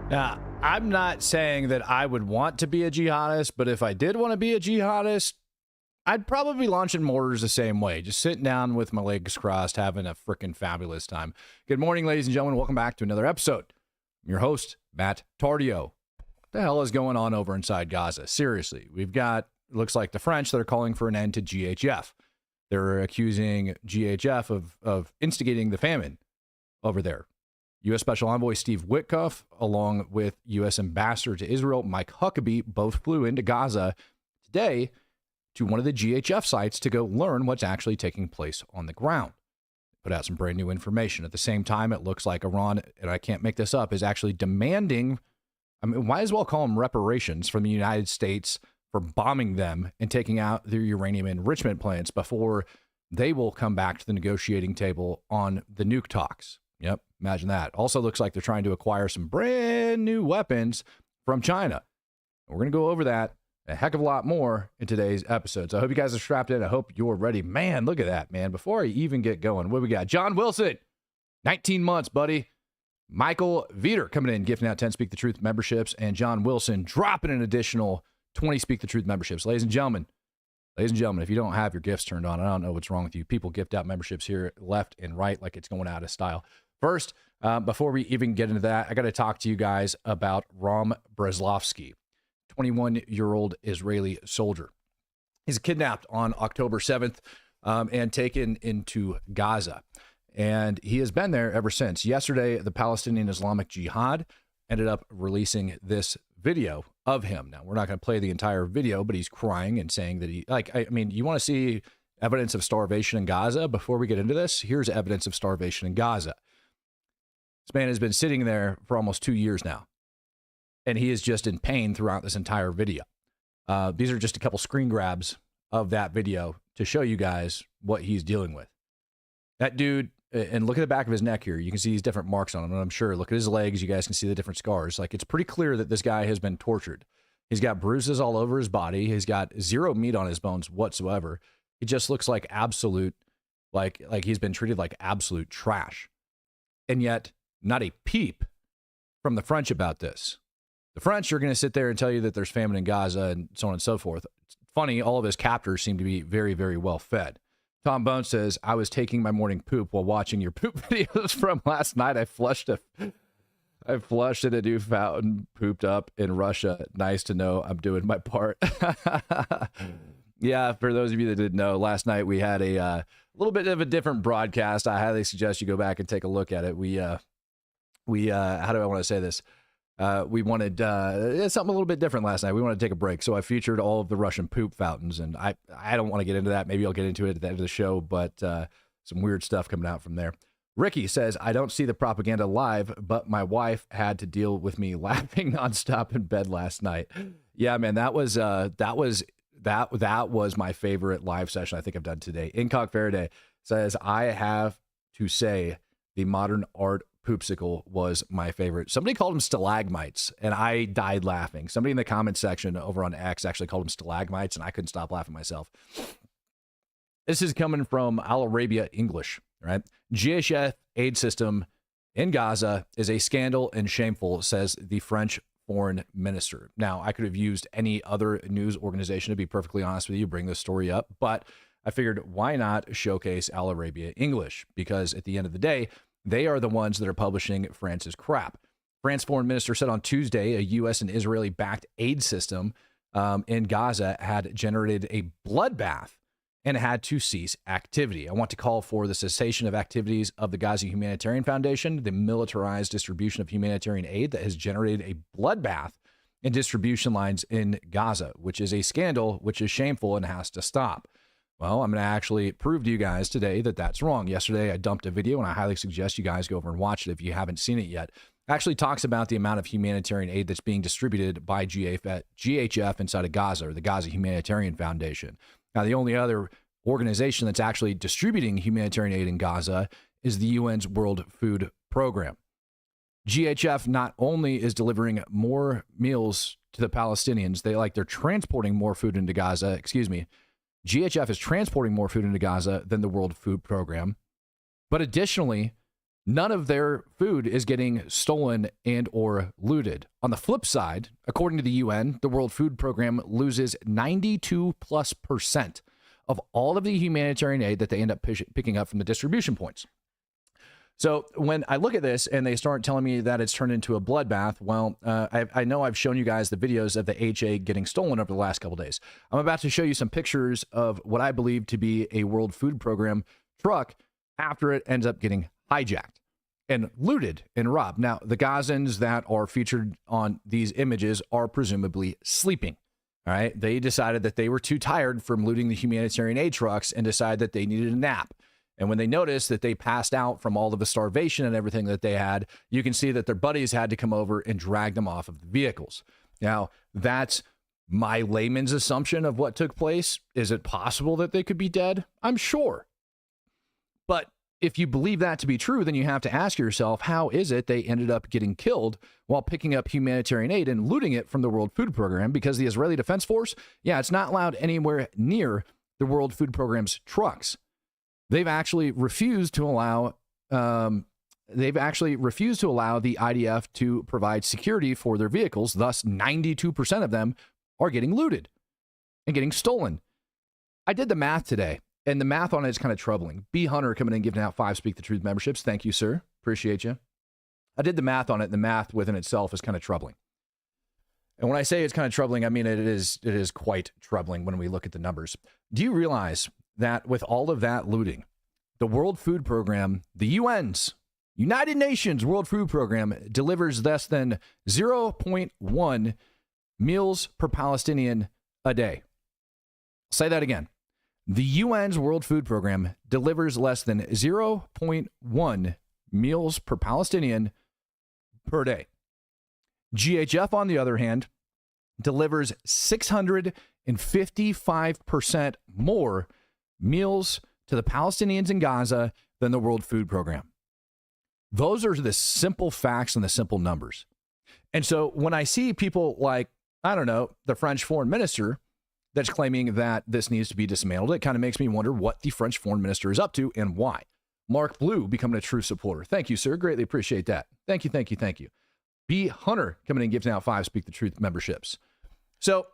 Now, I'm not saying that I would want to be a jihadist, but if I did want to be a jihadist, I'd probably be launching mortars the same way, just sitting down with my legs crossed, having a freaking fabulous time. Good morning, ladies and gentlemen. Welcome back to another episode. I'm your host, Matt Tardio. What the hell is going on over inside Gaza? Seriously, we've got, it looks like the French that are calling for an end to GHF. They're accusing GHF of instigating the famine over there. U.S. Special Envoy Steve Witkoff, along with U.S. Ambassador to Israel Mike Huckabee, both flew into Gaza today to one of the GHF sites to go learn what's actually taking place on the ground. Put out some brand new information. At the same time, it looks like Iran, and I can't make this up, is actually demanding, I mean, might as well call them reparations from the United States for bombing them and taking out their uranium enrichment plants before they will come back to the negotiating table on the nuke talks. Yep, imagine that. Also looks like they're trying to acquire some brand new weapons from China. We're going to go over that a heck of a lot more in today's episode. So I hope you guys are strapped in. I hope you're ready. Man, look at that, man. Before I even get going, what we got? John Wilson, 19 months, buddy. Michael Veter coming in, gifting out 10 Speak the Truth memberships. And John Wilson dropping an additional 20 Speak the Truth memberships. Ladies and gentlemen, if you don't have your gifts turned on, I don't know what's wrong with you. People gift out memberships here left and right like it's going out of style. First, before we even get into that, I got to talk to you guys about Rom Breslovsky, 21-year-old Israeli soldier. He's kidnapped on October 7th and taken into Gaza. And he has been there ever since. Yesterday, the Palestinian Islamic Jihad ended up releasing this video of him. Now, we're not going to play the entire video, but he's crying and saying that you want to see evidence of starvation in Gaza? Before we get into this, here's evidence of starvation in Gaza. This man has been sitting there for almost 2 years now, and he is just in pain throughout this entire video. These are just a couple screen grabs of that video to show you guys what he's dealing with. That dude, and look at the back of his neck here. You can see these different marks on him, and I'm sure, look at his legs. You guys can see the different scars. Like, it's pretty clear that this guy has been tortured. He's got bruises all over his body. He's got zero meat on his bones whatsoever. He just looks like absolute, like he's been treated like absolute trash. And yet, not a peep from the French about this. The French are going to sit there and tell you that there's famine in Gaza and so on and so forth. It's funny, all of his captors seem to be very, very well fed. Tom Bone says, I was taking my morning poop while watching your poop videos from last night. I flushed in a new fountain, pooped up in Russia. Nice to know I'm doing my part. Yeah, for those of you that didn't know, last night we had a little bit of a different broadcast. I highly suggest you go back and take a look at it. We how do I want to say this? We wanted something a little bit different last night. We wanted to take a break, so I featured all of the Russian poop fountains, and I don't want to get into that. Maybe I'll get into it at the end of the show, but some weird stuff coming out from there. Ricky says, I don't see the propaganda live, but my wife had to deal with me laughing nonstop in bed last night. Yeah, man, that was my favorite live session I think I've done today. Incock Faraday says, I have to say the modern art poopsicle was my favorite. Somebody called them stalagmites, and I died laughing. Somebody in the comment section over on X actually called them stalagmites, and I couldn't stop laughing myself. This is coming from Al Arabia English, right? GHF aid system in Gaza is a scandal and shameful, says the French foreign minister. Now, I could have used any other news organization, to be perfectly honest with you, bring this story up, but I figured why not showcase Al Arabia English? Because at the end of the day, they are the ones that are publishing France's crap. France foreign minister said on Tuesday a U.S. and Israeli-backed aid system in Gaza had generated a bloodbath and had to cease activity. I want to call for the cessation of activities of the Gaza Humanitarian Foundation, the militarized distribution of humanitarian aid that has generated a bloodbath in distribution lines in Gaza, which is a scandal, which is shameful and has to stop. Well, I'm going to actually prove to you guys today that that's wrong. Yesterday, I dumped a video, and I highly suggest you guys go over and watch it if you haven't seen it yet. It actually talks about the amount of humanitarian aid that's being distributed by GHF inside of Gaza, or the Gaza Humanitarian Foundation. Now, the only other organization that's actually distributing humanitarian aid in Gaza is the UN's World Food Program. GHF not only is delivering more meals to the Palestinians, they're transporting more food into Gaza, GHF is transporting more food into Gaza than the World Food Program. But additionally, none of their food is getting stolen and or looted. On the flip side, according to the UN, the World Food Program loses 92+% of all of the humanitarian aid that they end up picking up from the distribution points. So when I look at this and they start telling me that it's turned into a bloodbath, well, I know I've shown you guys the videos of the HA getting stolen over the last couple of days. I'm about to show you some pictures of what I believe to be a World Food Program truck after it ends up getting hijacked and looted and robbed. Now, the Gazans that are featured on these images are presumably sleeping. All right. They decided that they were too tired from looting the humanitarian aid trucks and decided that they needed a nap. And when they noticed that they passed out from all of the starvation and everything that they had, you can see that their buddies had to come over and drag them off of the vehicles. Now, that's my layman's assumption of what took place. Is it possible that they could be dead? I'm sure. But if you believe that to be true, then you have to ask yourself, how is it they ended up getting killed while picking up humanitarian aid and looting it from the World Food Program? Because the Israeli Defense Force, it's not allowed anywhere near the World Food Program's trucks. They've actually refused to allow the IDF to provide security for their vehicles. Thus, 92% of them are getting looted and getting stolen. I did the math today, and the math on it is kind of troubling. B. Hunter coming in giving out 5 Speak the Truth memberships. Thank you, sir. Appreciate you. I did the math on it, and the math within itself is kind of troubling. And when I say it's kind of troubling, I mean it is quite troubling when we look at the numbers. Do you realize that with all of that looting, the World Food Program, the UN's United Nations World Food Program, delivers less than 0.1 meals per Palestinian a day? I'll say that again. The UN's World Food Program delivers less than 0.1 meals per Palestinian per day. GHF, on the other hand, delivers 655% more meals to the Palestinians in Gaza than the World Food Program. Those are the simple facts and the simple numbers. And so when I see people like, I don't know, the French foreign minister that's claiming that this needs to be dismantled, it kind of makes me wonder what the French foreign minister is up to and why. Mark Blue becoming a true supporter. Thank you, sir. Greatly appreciate that. Thank you, thank you, thank you. B. Hunter coming in giving out 5 Speak the Truth memberships. So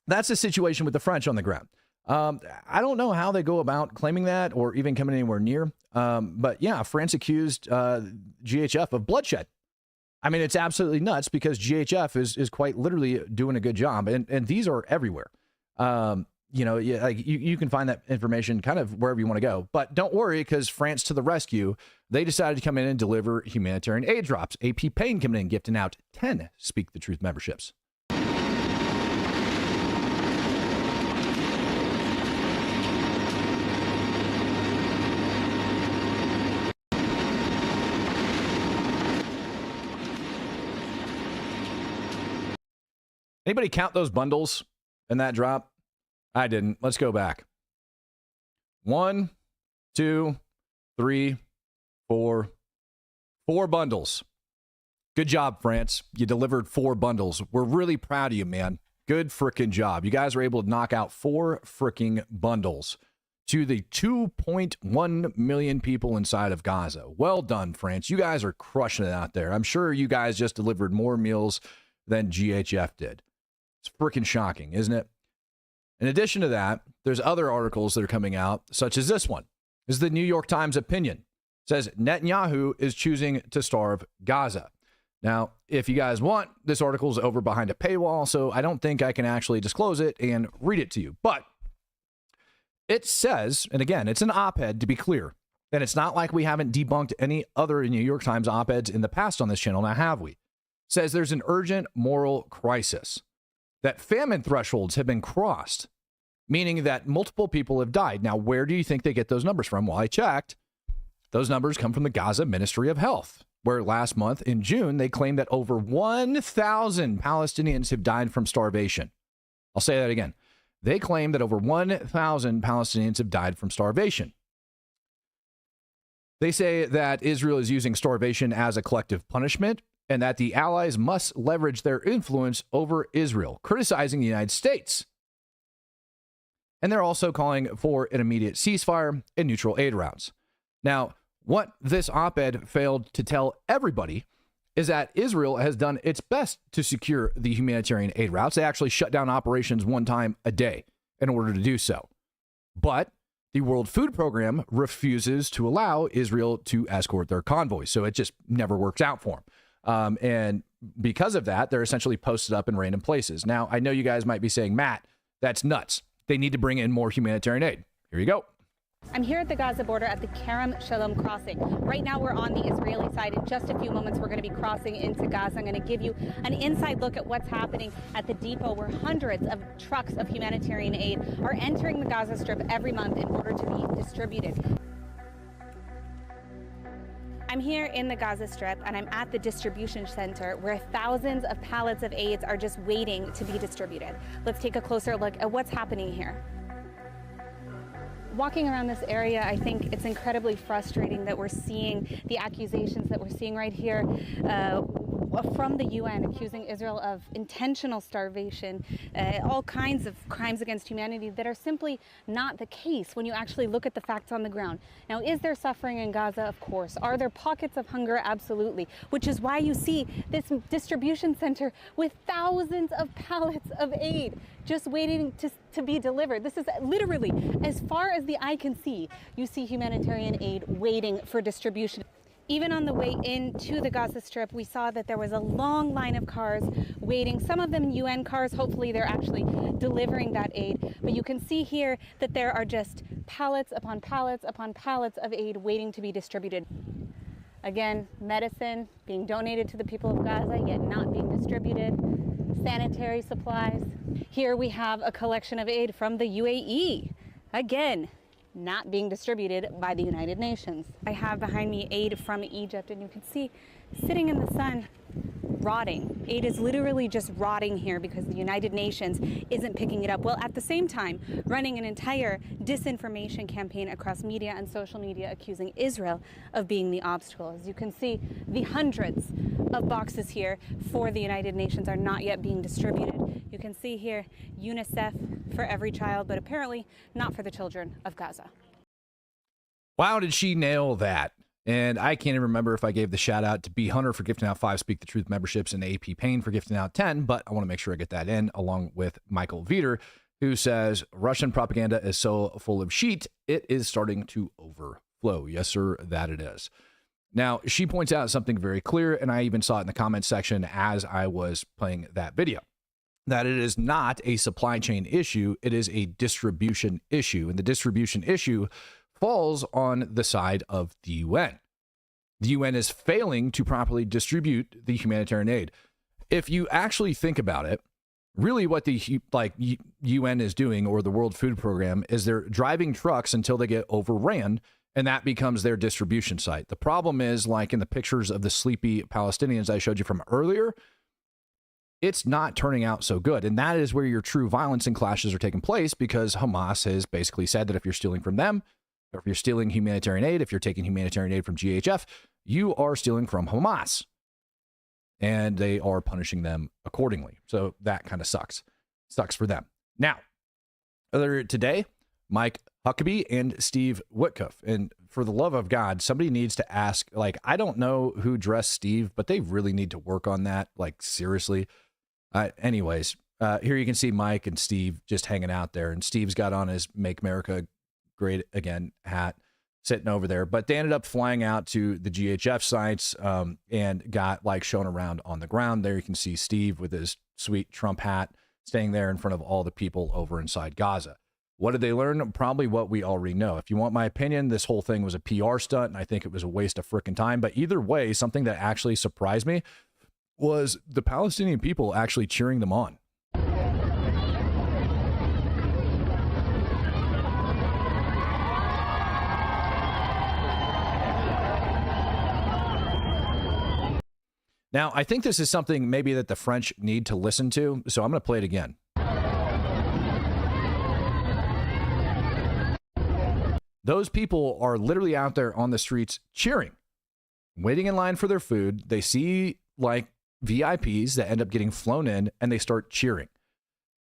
that's the situation with the French on the ground. I don't know how they go about claiming that or even coming anywhere near. But yeah, France accused GHF of bloodshed. I mean, it's absolutely nuts because GHF is quite literally doing a good job. And these are everywhere. You can find that information kind of wherever you want to go. But don't worry, because France to the rescue, they decided to come in and deliver humanitarian aid drops. AP Payne coming in gifting out 10 Speak the Truth memberships. Anybody count those bundles in that drop? I didn't. Let's go back. 1, 2, 3, 4. 4 bundles. Good job, France. You delivered 4 bundles. We're really proud of you, man. Good freaking job. You guys were able to knock out 4 freaking bundles to the 2.1 million people inside of Gaza. Well done, France. You guys are crushing it out there. I'm sure you guys just delivered more meals than GHF did. It's freaking shocking, isn't it? In addition to that, there's other articles that are coming out, such as this one. This is the New York Times opinion. It says Netanyahu is choosing to starve Gaza. Now, if you guys want, this article is over behind a paywall, so I don't think I can actually disclose it and read it to you. But it says, and again, it's an op-ed to be clear, and it's not like we haven't debunked any other New York Times op-eds in the past on this channel, now have we? It says there's an urgent moral crisis, that famine thresholds have been crossed. meaning that multiple people have died. Now, where do you think they get those numbers from? Well, I checked. Those numbers come from the Gaza Ministry of Health, where last month in June, they claimed that over 1,000 Palestinians have died from starvation. I'll say that again. They claim that over 1,000 Palestinians have died from starvation. They say that Israel is using starvation as a collective punishment and that the allies must leverage their influence over Israel, criticizing the United States. And they're also calling for an immediate ceasefire and neutral aid routes. Now, what this op-ed failed to tell everybody is that Israel has done its best to secure the humanitarian aid routes. They actually shut down operations one time a day in order to do so. But the World Food Program refuses to allow Israel to escort their convoys. So it just never works out for them. And because of that, they're essentially posted up in random places. Now, I know you guys might be saying, Matt, that's nuts. They need to bring in more humanitarian aid. Here you go. I'm here at the Gaza border at the Kerem Shalom crossing. Right now we're on the Israeli side. In just a few moments we're going to be crossing into Gaza. I'm going to give you an inside look at what's happening at the depot where hundreds of trucks of humanitarian aid are entering the Gaza Strip every month in order to be distributed. I'm here in the Gaza Strip and I'm at the distribution center where thousands of pallets of aid are just waiting to be distributed. Let's take a closer look at what's happening here. Walking around this area, I think it's incredibly frustrating that we're seeing the accusations that we're seeing right here from the UN accusing Israel of intentional starvation, all kinds of crimes against humanity that are simply not the case when you actually look at the facts on the ground. Now, is there suffering in Gaza? Of course. Are there pockets of hunger? Absolutely. Which is why you see this distribution center with thousands of pallets of aid just waiting to be delivered. This is literally, as far as the eye can see, you see humanitarian aid waiting for distribution. Even on the way into the Gaza Strip, we saw that there was a long line of cars waiting, some of them UN cars. Hopefully they're actually delivering that aid. But you can see here that there are just pallets upon pallets upon pallets of aid waiting to be distributed. Again, medicine being donated to the people of Gaza, yet not being distributed. Sanitary supplies. Here we have a collection of aid from the UAE. Again, not being distributed by the United Nations. I have behind me aid from Egypt, and you can see sitting in the sun, rotting. Aid is literally just rotting here because the United Nations isn't picking it up. Well, at the same time, running an entire disinformation campaign across media and social media accusing Israel of being the obstacle. As you can see, the hundreds of boxes here for the United Nations are not yet being distributed. You can see here UNICEF for every child, but apparently not for the children of Gaza. Wow, did she nail that? And I can't even remember if I gave the shout out to B Hunter for gifting out 5 Speak the Truth memberships and AP Payne for gifting out 10, but I want to make sure I get that in, along with Michael Veter, who says Russian propaganda is so full of shit, it is starting to overflow. Yes, sir, that it is. Now, she points out something very clear, and I even saw it in the comments section as I was playing that video, that it is not a supply chain issue, it is a distribution issue. And the distribution issue falls on the side of the UN. The UN is failing to properly distribute the humanitarian aid. If you actually think about it, really what the UN is doing, or the World Food Program, is they're driving trucks until they get overran, and that becomes their distribution site. The problem is, like in the pictures of the sleepy Palestinians I showed you from earlier, it's not turning out so good. And that is where your true violence and clashes are taking place, because Hamas has basically said that if you're stealing from them, or if you're stealing humanitarian aid, if you're taking humanitarian aid from GHF, you are stealing from Hamas. And they are punishing them accordingly. So that kind of sucks. Sucks for them. Now, earlier today, Mike Huckabee and Steve Witkoff. And for the love of God, somebody needs to ask, I don't know who dressed Steve, but they really need to work on that. Seriously. Anyways, here you can see Mike and Steve just hanging out there. And Steve's got on his Make America Great Again hat sitting over there, but they ended up flying out to the GHF sites and got shown around on the ground. There you can see Steve with his sweet Trump hat staying there in front of all the people over inside Gaza. What did they learn? Probably what we already know. If you want my opinion, this whole thing was a PR stunt, and I think it was a waste of freaking time. But either way, something that actually surprised me was the Palestinian people actually cheering them on. Now, I think this is something maybe that the French need to listen to, so I'm going to play it again. Those people are literally out there on the streets cheering, waiting in line for their food. They see like VIPs that end up getting flown in and they start cheering.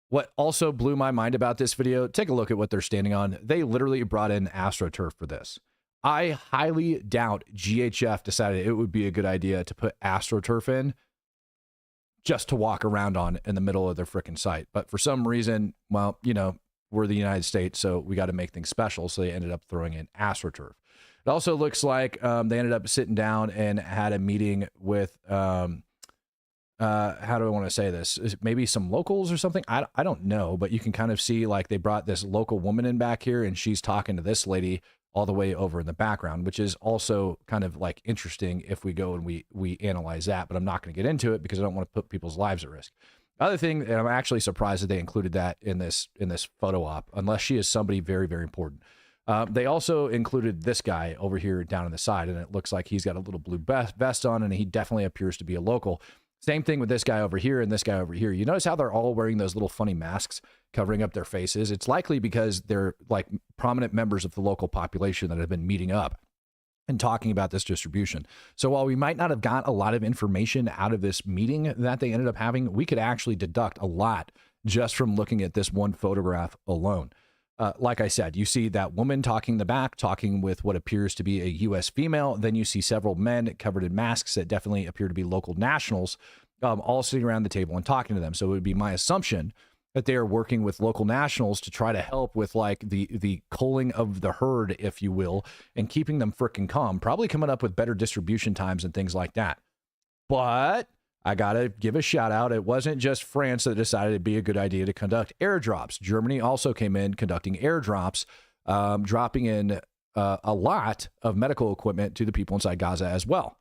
What also blew my mind about this video, take a look at what they're standing on. They literally brought in AstroTurf for this. I highly doubt GHF decided it would be a good idea to put AstroTurf in just to walk around on in the middle of their freaking site. But for some reason, well, you know, we're the United States, so we got to make things special. So they ended up throwing in AstroTurf. It also looks like they ended up sitting down and had a meeting with, how do I want to say this? Maybe some locals or something? I don't know, but you can kind of see like they brought this local woman in back here and she's talking to this lady all the way over in the background, which is also kind of like interesting if we go and we analyze that, but I'm not going to get into it because I don't want to put people's lives at risk. Other thing, and I'm actually surprised that they included that in this photo op, unless she is somebody very, very important. They also included this guy over here down on the side, and it looks like he's got a little blue vest on, and he definitely appears to be a local. Same thing with this guy over here and this guy over here. You notice how they're all wearing those little funny masks covering up their faces? It's likely because they're like prominent members of the local population that have been meeting up and talking about this distribution. So while we might not have got a lot of information out of this meeting that they ended up having, we could actually deduct a lot just from looking at this one photograph alone. Like I said, you see that woman talking in the back, talking with what appears to be a U.S. female. Then you see several men covered in masks that definitely appear to be local nationals, all sitting around the table and talking to them. So it would be my assumption that they are working with local nationals to try to help with like the culling of the herd, if you will, and keeping them freaking calm, probably coming up with better distribution times and things like that. But I got to give a shout out. It wasn't just France that decided it'd be a good idea to conduct airdrops. Germany also came in conducting airdrops, dropping in a lot of medical equipment to the people inside Gaza as well.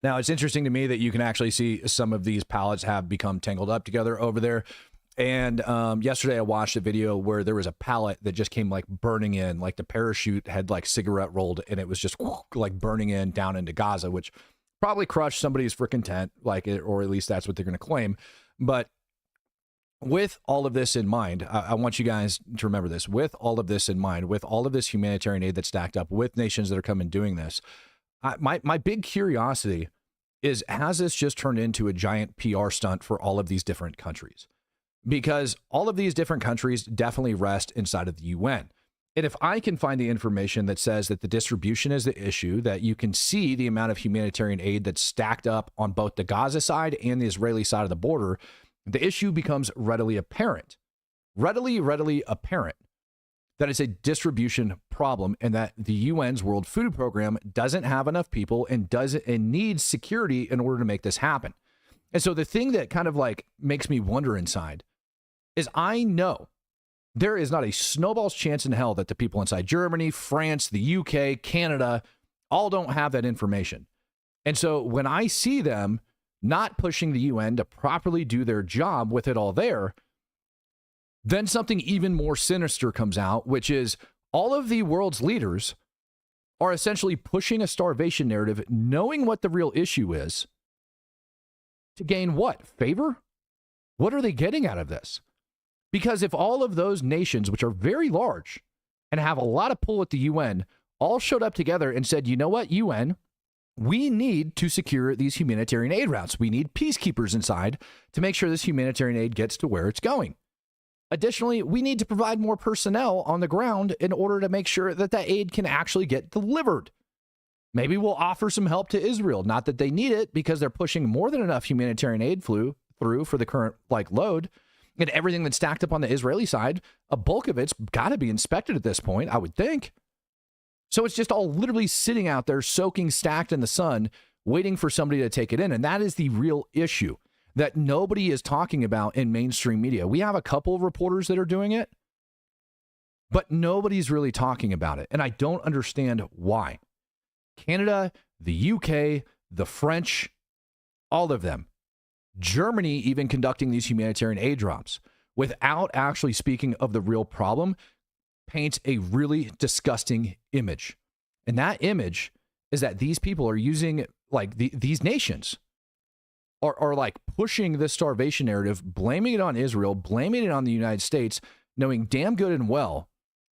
Now, it's interesting to me that you can actually see some of these pallets have become tangled up together over there. And yesterday I watched a video where there was a pallet that just came like burning in, like the parachute had like cigarette rolled and it was just like burning in down into Gaza, which probably crushed somebody's freaking tent, like it, or at least that's what they're going to claim. But with all of this in mind, I want you guys to remember this. With all of this in mind, with all of this humanitarian aid that's stacked up, with nations that are coming doing this, my big curiosity is, has this just turned into a giant PR stunt for all of these different countries? Because all of these different countries definitely rest inside of the UN. And if I can find the information that says that the distribution is the issue, that you can see the amount of humanitarian aid that's stacked up on both the Gaza side and the Israeli side of the border, the issue becomes readily apparent. Readily apparent that it's a distribution problem and that the UN's World Food Program doesn't have enough people and needs security in order to make this happen. And so the thing that kind of like makes me wonder inside is I know there is not a snowball's chance in hell that the people inside Germany, France, the UK, Canada, all don't have that information. And so when I see them not pushing the UN to properly do their job with it all there, then something even more sinister comes out, which is all of the world's leaders are essentially pushing a starvation narrative, knowing what the real issue is, to gain what? Favor? What are they getting out of this? Because if all of those nations, which are very large and have a lot of pull at the UN, all showed up together and said, you know what, UN, we need to secure these humanitarian aid routes. We need peacekeepers inside to make sure this humanitarian aid gets to where it's going. Additionally, we need to provide more personnel on the ground in order to make sure that that aid can actually get delivered. Maybe we'll offer some help to Israel. Not that they need it, because they're pushing more than enough humanitarian aid through for the current load. And everything that's stacked up on the Israeli side, a bulk of it's got to be inspected at this point, I would think. So it's just all literally sitting out there, soaking, stacked in the sun, waiting for somebody to take it in. And that is the real issue that nobody is talking about in mainstream media. We have a couple of reporters that are doing it, but nobody's really talking about it. And I don't understand why. Canada, the UK, the French, all of them Germany even conducting these humanitarian aid drops without actually speaking of the real problem paints a really disgusting image. And that image is that these people are using, like, these nations are like pushing this starvation narrative, blaming it on Israel, blaming it on the United States, knowing damn good and well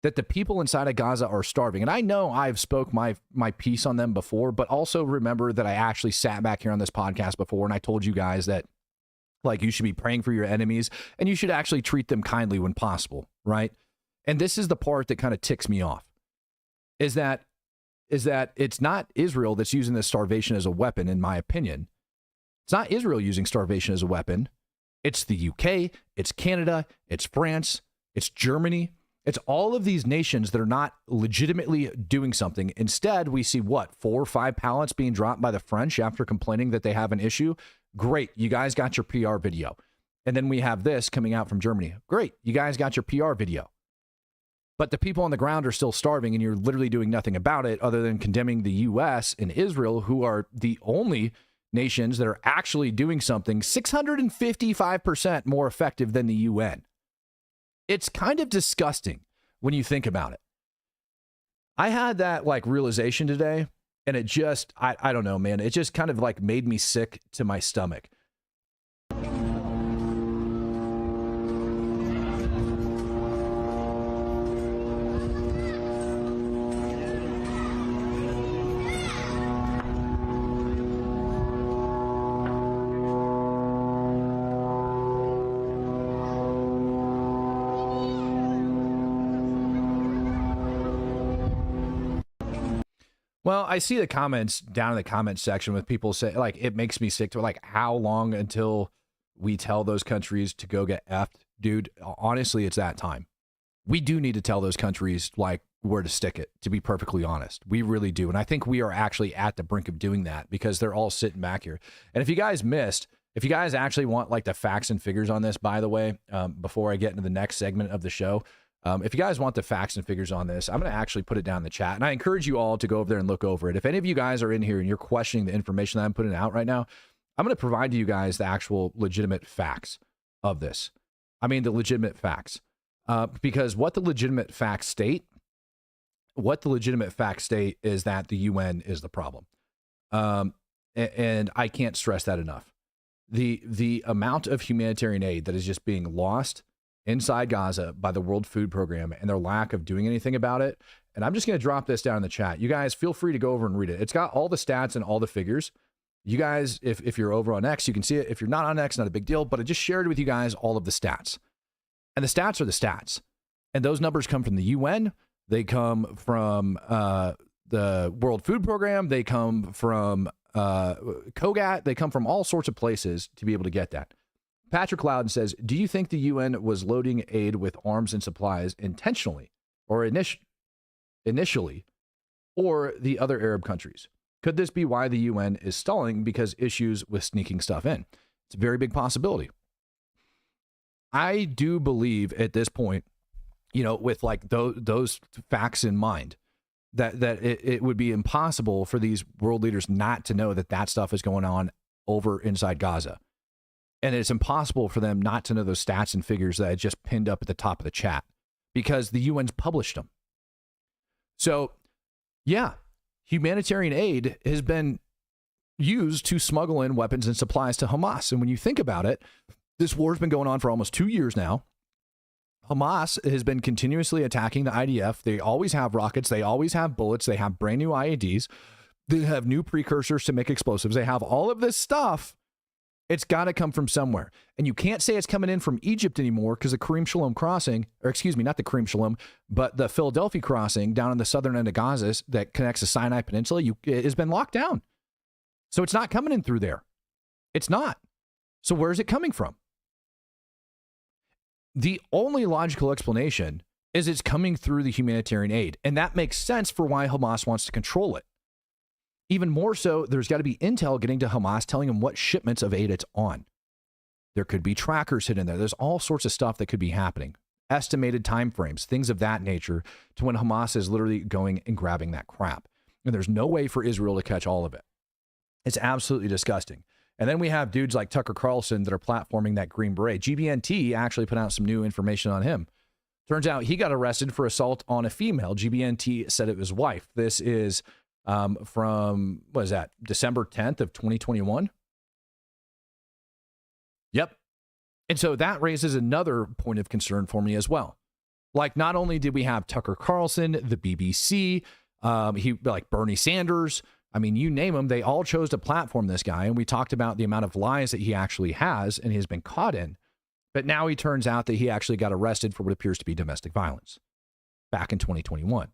that the people inside of Gaza are starving. And I know I've spoke my piece on them before, but also remember that I actually sat back here on this podcast before and I told you guys that, like, you should be praying for your enemies and you should actually treat them kindly when possible, right? And this is the part that kind of ticks me off, is that it's not Israel that's using this starvation as a weapon, in my opinion. It's not Israel using starvation as a weapon. It's the UK, it's Canada, it's France, it's Germany. It's all of these nations that are not legitimately doing something. Instead, we see, what, 4 or 5 pallets being dropped by the French after complaining that they have an issue. Great, you guys got your PR video. And then we have this coming out from Germany. Great, you guys got your PR video. But the people on the ground are still starving, and you're literally doing nothing about it other than condemning the U.S. and Israel, who are the only nations that are actually doing something 655% more effective than the UN. It's kind of disgusting when you think about it. I had that, like, realization today, and it just, I don't know, man. It just kind of, like, made me sick to my stomach. Well, I see the comments down in the comment section with people say, like, it makes me sick to, like, how long until we tell those countries to go get effed? Dude, honestly, it's that time. We do need to tell those countries, like, where to stick it, to be perfectly honest. We really do. And I think we are actually at the brink of doing that because they're all sitting back here. And if you guys missed, if you guys actually want, like, the facts and figures on this, by the way, before I get into the next segment of the show, if you guys want the facts and figures on this, I'm going to actually put it down in the chat. And I encourage you all to go over there and look over it. If any of you guys are in here and you're questioning the information that I'm putting out right now, I'm going to provide to you guys the actual legitimate facts of this. I mean, the legitimate facts. Because what the legitimate facts state is that the UN is the problem. And I can't stress that enough. The amount of humanitarian aid that is just being lost inside Gaza by the World Food Program and their lack of doing anything about it. And I'm just going to drop this down in the chat. You guys feel free to go over and read it. It's got all the stats and all the figures. You guys, if you're over on X, you can see it. If you're not on X, not a big deal, but I just shared with you guys all of the stats. And the stats are the stats. And those numbers come from the UN. They come from the World Food Program. They come from COGAT. They come from all sorts of places to be able to get that. Patrick Loudon says, do you think the UN was loading aid with arms and supplies intentionally or initially, or the other Arab countries? Could this be why the UN is stalling because issues with sneaking stuff in? It's a very big possibility. I do believe at this point, you know, with like those facts in mind, that it would be impossible for these world leaders not to know that that stuff is going on over inside Gaza. And it's impossible for them not to know those stats and figures that I just pinned up at the top of the chat because the UN's published them. So, yeah, humanitarian aid has been used to smuggle in weapons and supplies to Hamas. And when you think about it, this war's been going on for almost 2 years now. Hamas has been continuously attacking the IDF. They always have rockets. They always have bullets. They have brand new IEDs. They have new precursors to make explosives. They have all of this stuff. It's got to come from somewhere. And you can't say it's coming in from Egypt anymore because the Karim Shalom crossing, or excuse me, not the Karim Shalom, but the Philadelphia crossing down on the southern end of Gaza that connects the Sinai Peninsula, it has been locked down. So it's not coming in through there. It's not. So where is it coming from? The only logical explanation is it's coming through the humanitarian aid. And that makes sense for why Hamas wants to control it. Even more so, there's got to be intel getting to Hamas telling them what shipments of aid it's on. There could be trackers hidden there. There's all sorts of stuff that could be happening. Estimated timeframes, things of that nature, to when Hamas is literally going and grabbing that crap. And there's no way for Israel to catch all of it. It's absolutely disgusting. And then we have dudes like Tucker Carlson that are platforming that Green Beret. GBNT actually put out some new information on him. Turns out he got arrested for assault on a female. GBNT said it was wife. This is from, what is that, December 10th of 2021? Yep. And so that raises another point of concern for me as well. Like, not only did we have Tucker Carlson, the BBC, like Bernie Sanders, I mean, you name them, they all chose to platform this guy. And we talked about the amount of lies that he actually has and has been caught in. But now he turns out that he actually got arrested for what appears to be domestic violence back in 2021.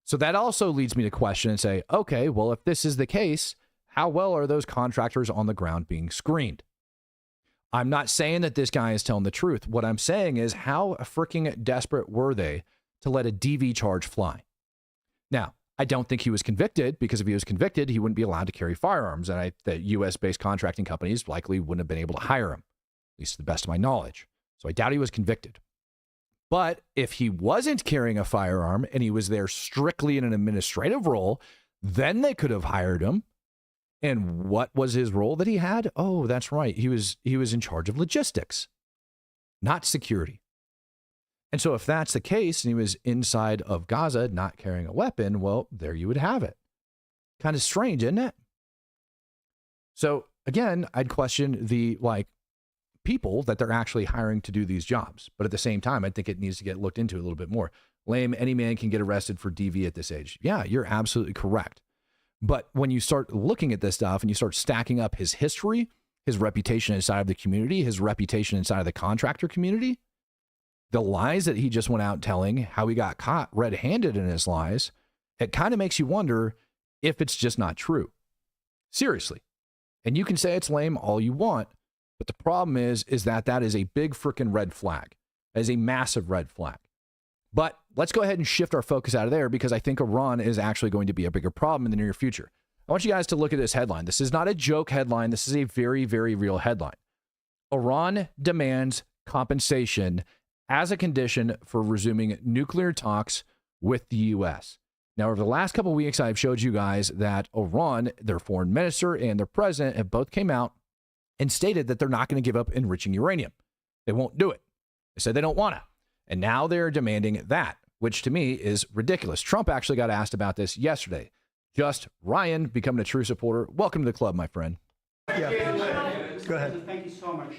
So that also leads me to question and say, okay, well, if this is the case, how well are those contractors on the ground being screened? I'm not saying that this guy is telling the truth. What I'm saying is, how freaking desperate were they to let a DV charge fly? Now, I don't think he was convicted, because if he was convicted, he wouldn't be allowed to carry firearms. And the US-based contracting companies likely wouldn't have been able to hire him, at least to the best of my knowledge. So I doubt he was convicted. But if he wasn't carrying a firearm and he was there strictly in an administrative role, then they could have hired him. And what was his role that he had? Oh, that's right. He was in charge of logistics, not security. And so if that's the case, and he was inside of Gaza not carrying a weapon, well, there you would have it. Kind of strange, isn't it? So again, I'd question the people that they're actually hiring to do these jobs. But at the same time, I think it needs to get looked into a little bit more. Lame, any man can get arrested for DV at this age. Yeah, you're absolutely correct. But when you start looking at this stuff and you start stacking up his history, his reputation inside of the community, his reputation inside of the contractor community, the lies that he just went out telling, how he got caught red-handed in his lies, it kind of makes you wonder if it's just not true. Seriously. And you can say it's lame all you want, but the problem is that is a big freaking red flag. That is a massive red flag. But let's go ahead and shift our focus out of there, because I think Iran is actually going to be a bigger problem in the near future. I want you guys to look at this headline. This is not a joke headline. This is a very, very real headline. Iran demands compensation as a condition for resuming nuclear talks with the U.S. Now, over the last couple of weeks, I've showed you guys that Iran, their foreign minister and their president, have both came out and stated that they're not going to give up enriching uranium. They won't do it. They said they don't want to. And now they're demanding that, which to me is ridiculous. Trump actually got asked about this yesterday. Just Ryan becoming a true supporter. Welcome to the club, my friend. Yeah, go ahead. Thank you so much.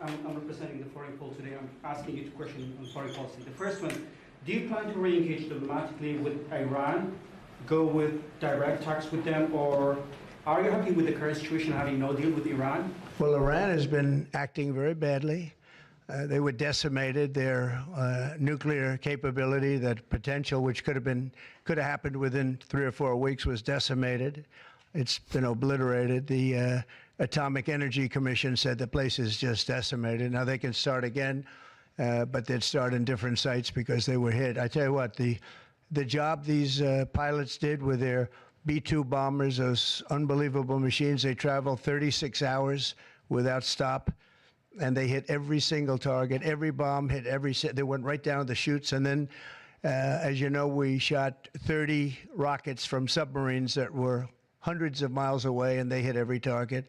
I'm representing the foreign poll today. I'm asking you two questions on foreign policy. The first one, do you plan to re-engage diplomatically with Iran, go with direct talks with them, or are you happy with the current situation, having no deal with Iran? Well, Iran has been acting very badly. They were decimated. Their nuclear capability, that potential, which could have happened within 3 or 4 weeks, was decimated. It's been obliterated. The Atomic Energy Commission said the place is just decimated. Now they can start again, but they'd start in different sites because they were hit. I tell you what, the job these pilots did with their B-2 bombers, those unbelievable machines, they traveled 36 hours without stop. And they hit every single target. Every bomb hit they went right down the chutes. And then, as you know, we shot 30 rockets from submarines that were hundreds of miles away, and they hit every target.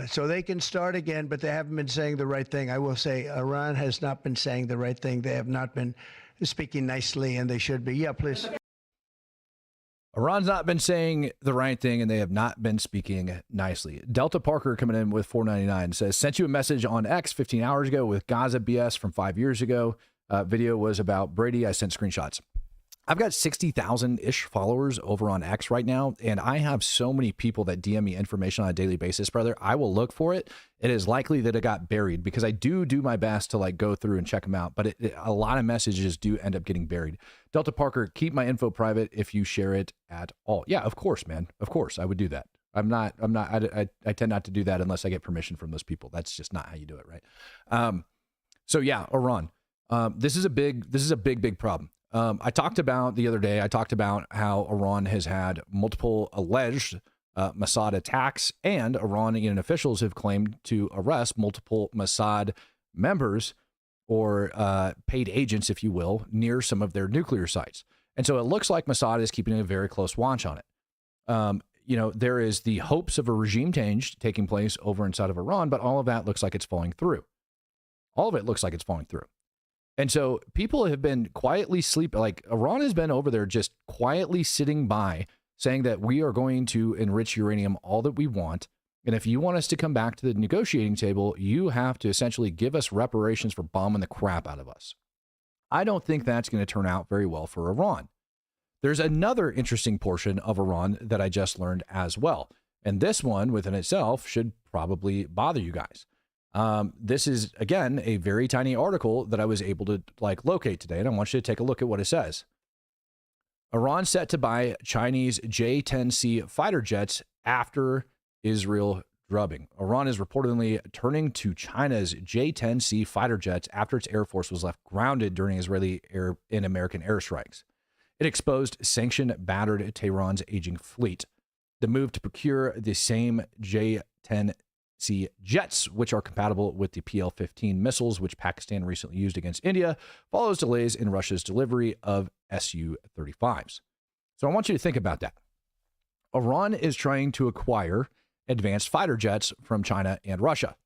So they can start again, but they haven't been saying the right thing. I will say Iran has not been saying the right thing. They have not been speaking nicely, and they should be. Yeah, please. Iran's not been saying the right thing, and they have not been speaking nicely. Delta Parker coming in with $4.99 says, sent you a message on X 15 hours ago with Gaza BS from 5 years ago. Video was about Brady. I sent screenshots. I've got 60,000-ish followers over on X right now, and I have so many people that DM me information on a daily basis, brother. I will look for it. It is likely that it got buried, because I do my best to go through and check them out, but a lot of messages do end up getting buried. Delta Parker, keep my info private if you share it at all. Yeah, of course, man. Of course, I would do that. I tend not to do that unless I get permission from those people. That's just not how you do it, right? So yeah, Iran. This is a big problem. I talked about the other day, how Iran has had multiple alleged Mossad attacks, and Iranian officials have claimed to arrest multiple Mossad members or paid agents, if you will, near some of their nuclear sites. And so it looks like Mossad is keeping a very close watch on it. there is the hopes of a regime change taking place over inside of Iran, but all of that looks like it's falling through. All of it looks like it's falling through. And so people have been quietly sleeping. Like Iran has been over there just quietly sitting by saying that we are going to enrich uranium all that we want. And if you want us to come back to the negotiating table, you have to essentially give us reparations for bombing the crap out of us. I don't think that's going to turn out very well for Iran. There's another interesting portion of Iran that I just learned as well. And this one within itself should probably bother you guys. This is, again, a very tiny article that I was able to locate today. And I want you to take a look at what it says. Iran set to buy Chinese J-10C fighter jets after Israel drubbing. Iran is reportedly turning to China's J-10C fighter jets after its Air Force was left grounded during Israeli and American airstrikes. It exposed sanction-battered Tehran's aging fleet. The move to procure the same J-10C jets, which are compatible with the PL-15 missiles, which Pakistan recently used against India, follows delays in Russia's delivery of Su-35s. So I want you to think about that. Iran is trying to acquire advanced fighter jets from China and Russia.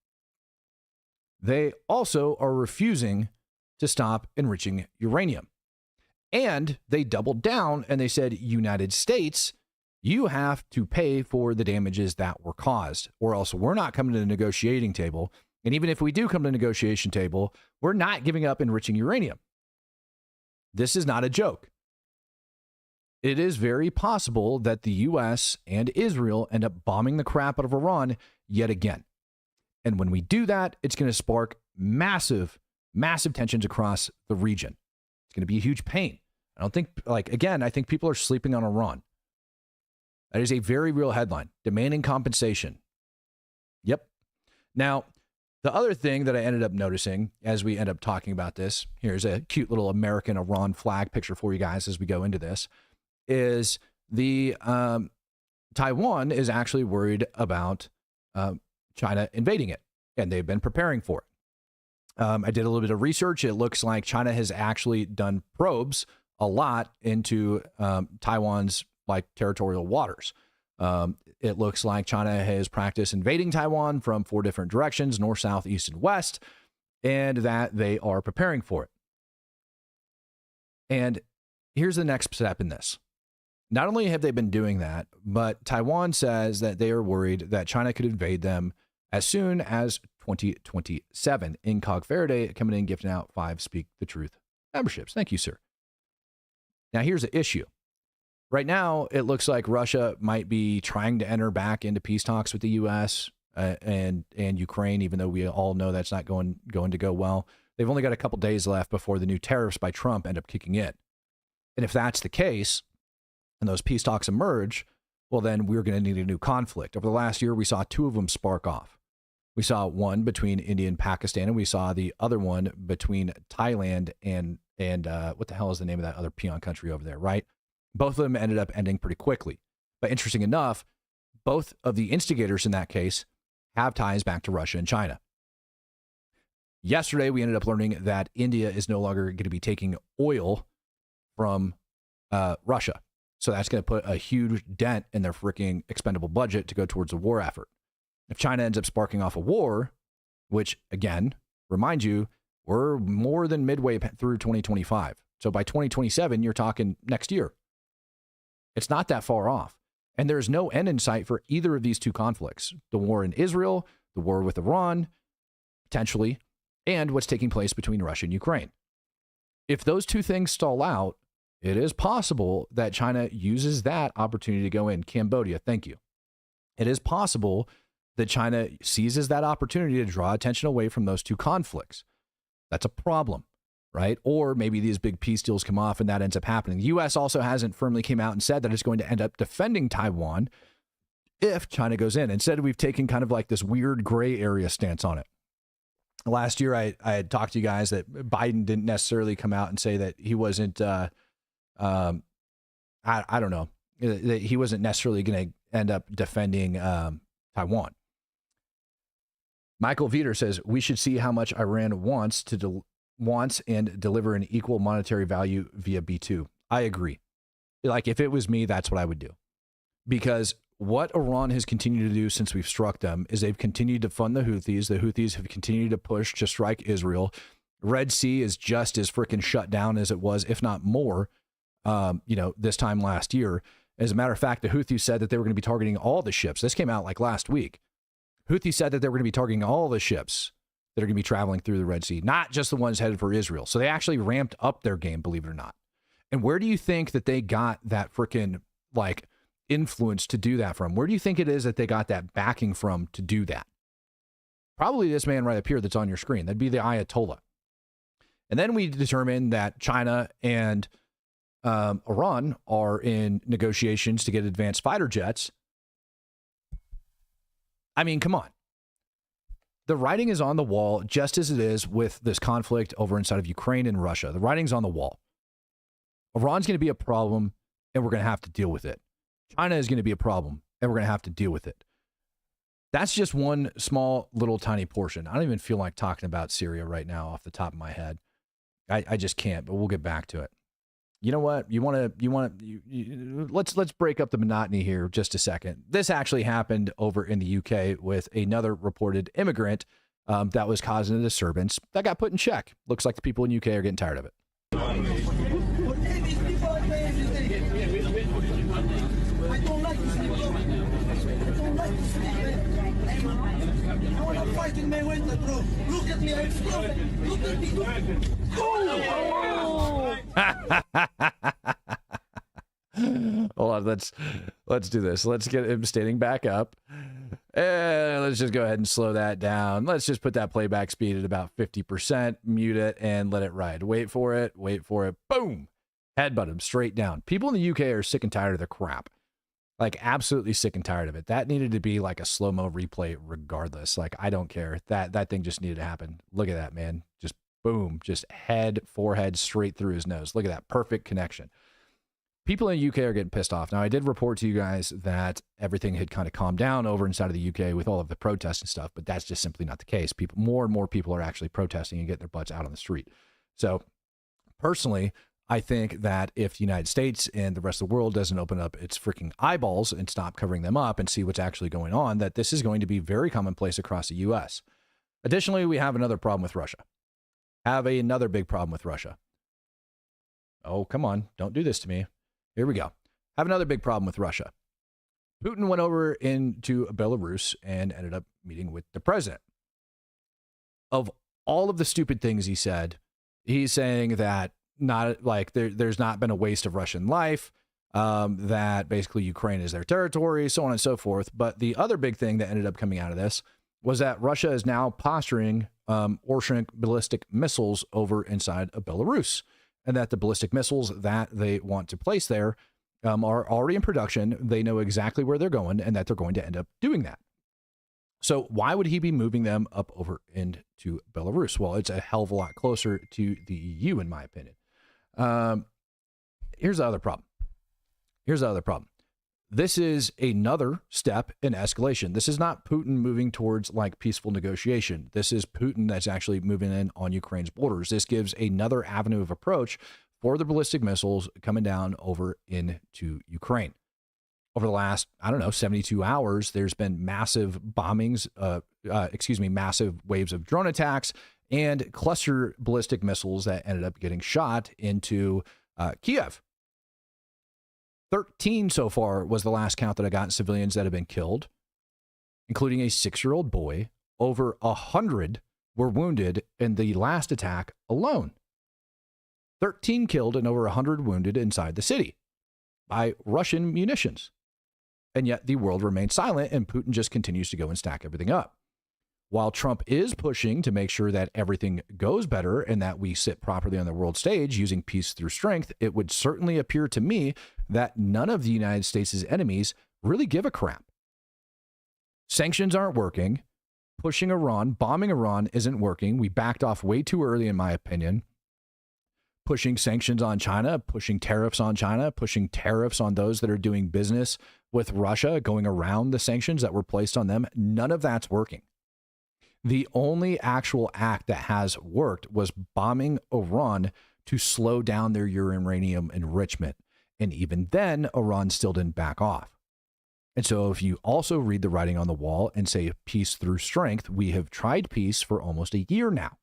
They also are refusing to stop enriching uranium. And they doubled down and they said, United States, you have to pay for the damages that were caused, or else we're not coming to the negotiating table. And even if we do come to the negotiation table, we're not giving up enriching uranium. This is not a joke. It is very possible that the U.S. and Israel end up bombing the crap out of Iran yet again. And when we do that, it's going to spark massive, massive tensions across the region. It's going to be a huge pain. I don't think, I think people are sleeping on Iran. That is a very real headline. Demanding compensation. Yep. Now, the other thing that I ended up noticing as we end up talking about this, here's a cute little American Iran flag picture for you guys as we go into this, is the Taiwan is actually worried about China invading it, and they've been preparing for it. I did a little bit of research. It looks like China has actually done probes a lot into Taiwan's territorial waters. It looks like China has practiced invading Taiwan from 4 different directions, north, south, east, and west, and that they are preparing for it. And here's the next step in this. Not only have they been doing that, but Taiwan says that they are worried that China could invade them as soon as 2027. Incog Faraday coming in, gifting out 5 Speak the Truth memberships. Thank you, sir. Now, here's the issue. Right now, it looks like Russia might be trying to enter back into peace talks with the U.S. and Ukraine, even though we all know that's not going to go well. They've only got a couple days left before the new tariffs by Trump end up kicking in. And if that's the case, and those peace talks emerge, well, then we're going to need a new conflict. Over the last year, we saw 2 of them spark off. We saw one between India and Pakistan, and we saw the other one between Thailand and what the hell is the name of that other peon country over there, right? Both of them ended up ending pretty quickly. But interesting enough, both of the instigators in that case have ties back to Russia and China. Yesterday, we ended up learning that India is no longer going to be taking oil from Russia. So that's going to put a huge dent in their freaking expendable budget to go towards a war effort. If China ends up sparking off a war, which, again, remind you, we're more than midway through 2025. So by 2027, you're talking next year. It's not that far off. And there's no end in sight for either of these 2 conflicts. The war in Israel, the war with Iran, potentially, and what's taking place between Russia and Ukraine. If those 2 things stall out, it is possible that China uses that opportunity to go in. Cambodia, thank you. It is possible that China seizes that opportunity to draw attention away from those 2 conflicts. That's a problem, right? Or maybe these big peace deals come off and that ends up happening. The U.S. also hasn't firmly came out and said that it's going to end up defending Taiwan if China goes in. Instead, we've taken kind of like this weird gray area stance on it. Last year, I had talked to you guys that Biden didn't necessarily come out and say that he wasn't, I don't know, that he wasn't necessarily going to end up defending Taiwan. Michael Vieter says, we should see how much Iran wants and deliver an equal monetary value via B2. I agree. Like, if it was me, that's what I would do. Because what Iran has continued to do since we've struck them is they've continued to fund the Houthis. The Houthis have continued to push to strike Israel. Red Sea is just as freaking shut down as it was, if not more, this time last year. As a matter of fact, the Houthis said that they were going to be targeting all the ships. This came out like last week. Houthis said that they were going to be targeting all the ships that are going to be traveling through the Red Sea, not just the ones headed for Israel. So they actually ramped up their game, believe it or not. And where do you think that they got that freaking influence to do that from? Where do you think it is that they got that backing from to do that? Probably this man right up here that's on your screen. That'd be the Ayatollah. And then we determined that China and Iran are in negotiations to get advanced fighter jets. I mean, come on. The writing is on the wall, just as it is with this conflict over inside of Ukraine and Russia. The writing's on the wall. Iran's going to be a problem, and we're going to have to deal with it. China is going to be a problem, and we're going to have to deal with it. That's just one small, little, tiny portion. I don't even feel like talking about Syria right now off the top of my head. I just can't, but we'll get back to it. You know what? Let's break up the monotony here just a second. This actually happened over in the UK with another reported immigrant that was causing a disturbance that got put in check. Looks like the people in UK are getting tired of it. Look at me, I'm strong. Look at me. Hold on, let's do this. Let's get him standing back up. And let's just go ahead and slow that down. Let's just put that playback speed at about 50%, mute it, and let it ride. Wait for it. Boom. Headbutt him straight down. People in the UK are sick and tired of the crap. Like, absolutely sick and tired of it. That needed to be like a slow-mo replay regardless. Like, I don't care. That thing just needed to happen. Look at that, man. Just boom. Just forehead, straight through his nose. Look at that. Perfect connection. People in the UK are getting pissed off. Now, I did report to you guys that everything had kind of calmed down over inside of the UK with all of the protests and stuff, but that's just simply not the case. More and more people are actually protesting and getting their butts out on the street. So, personally, I think that if the United States and the rest of the world doesn't open up its freaking eyeballs and stop covering them up and see what's actually going on, that this is going to be very commonplace across the U.S. Additionally, we have another problem with Russia. Another big problem with Russia. Oh, come on. Don't do this to me. Here we go. Have another big problem with Russia. Putin went over into Belarus and ended up meeting with the president. Of all of the stupid things he said, he's saying that there's not been a waste of Russian life, that basically Ukraine is their territory, so on and so forth. But the other big thing that ended up coming out of this was that Russia is now posturing Orshnik ballistic missiles over inside of Belarus, and that the ballistic missiles that they want to place there are already in production. They know exactly where they're going, and that they're going to end up doing that. So why would he be moving them up over into Belarus? Well, it's a hell of a lot closer to the EU, in my opinion. Here's the other problem. This is another step in escalation. This is not Putin moving towards like peaceful negotiation. This is Putin that's actually moving in on Ukraine's borders. This gives another avenue of approach for the ballistic missiles coming down over into Ukraine. Over the last, 72 hours, there's been massive bombings, massive waves of drone attacks and cluster ballistic missiles that ended up getting shot into Kiev. 13 so far was the last count that I got in civilians that have been killed, including a 6-year-old boy. Over 100 were wounded in the last attack alone. 13 killed and over 100 wounded inside the city by Russian munitions. And yet the world remains silent, and Putin just continues to go and stack everything up. While Trump is pushing to make sure that everything goes better and that we sit properly on the world stage using peace through strength, it would certainly appear to me that none of the United States' enemies really give a crap. Sanctions aren't working. Pushing Iran, bombing Iran isn't working. We backed off way too early, in my opinion. Pushing sanctions on China, pushing tariffs on China, pushing tariffs on those that are doing business with Russia, going around the sanctions that were placed on them. None of that's working. The only actual act that has worked was bombing Iran to slow down their uranium enrichment. And even then, Iran still didn't back off. And so if you also read the writing on the wall and say peace through strength, we have tried peace for almost a year now.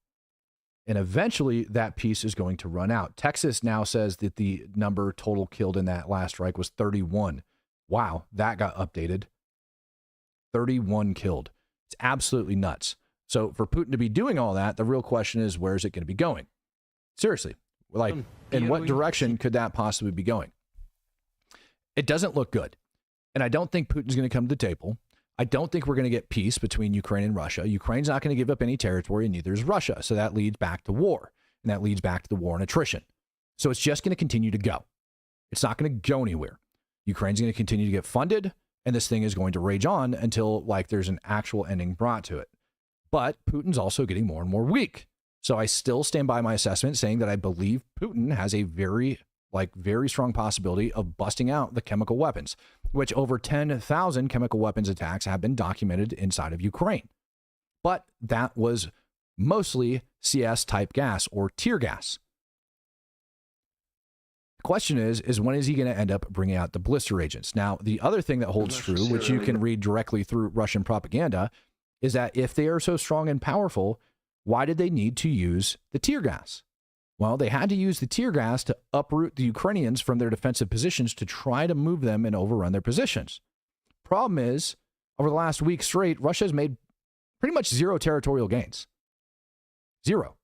And eventually that peace is going to run out. Texas now says that the number total killed in that last strike was 31. Wow, that got updated. 31 killed. It's absolutely nuts. So for Putin to be doing all that, the real question is, where is it going to be going? Seriously, like, in what direction could that possibly be going? It doesn't look good. And I don't think Putin's going to come to the table. I don't think we're going to get peace between Ukraine and Russia. Ukraine's not going to give up any territory, and neither is Russia. So that leads back to war, and that leads back to the war and attrition. So it's just going to continue to go. It's not going to go anywhere. Ukraine's going to continue to get funded, and this thing is going to rage on until like there's an actual ending brought to it. But Putin's also getting more and more weak. So I still stand by my assessment saying that I believe Putin has a very strong possibility of busting out the chemical weapons, which over 10,000 chemical weapons attacks have been documented inside of Ukraine. But that was mostly CS type gas or tear gas. The question is when is he going to end up bringing out the blister agents? Now, the other thing that holds true, which you can read directly through Russian propaganda, is that if they are so strong and powerful, why did they need to use the tear gas? Well, they had to use the tear gas to uproot the Ukrainians from their defensive positions to try to move them and overrun their positions. Problem is, over the last week straight, Russia has made pretty much zero territorial gains. Zero.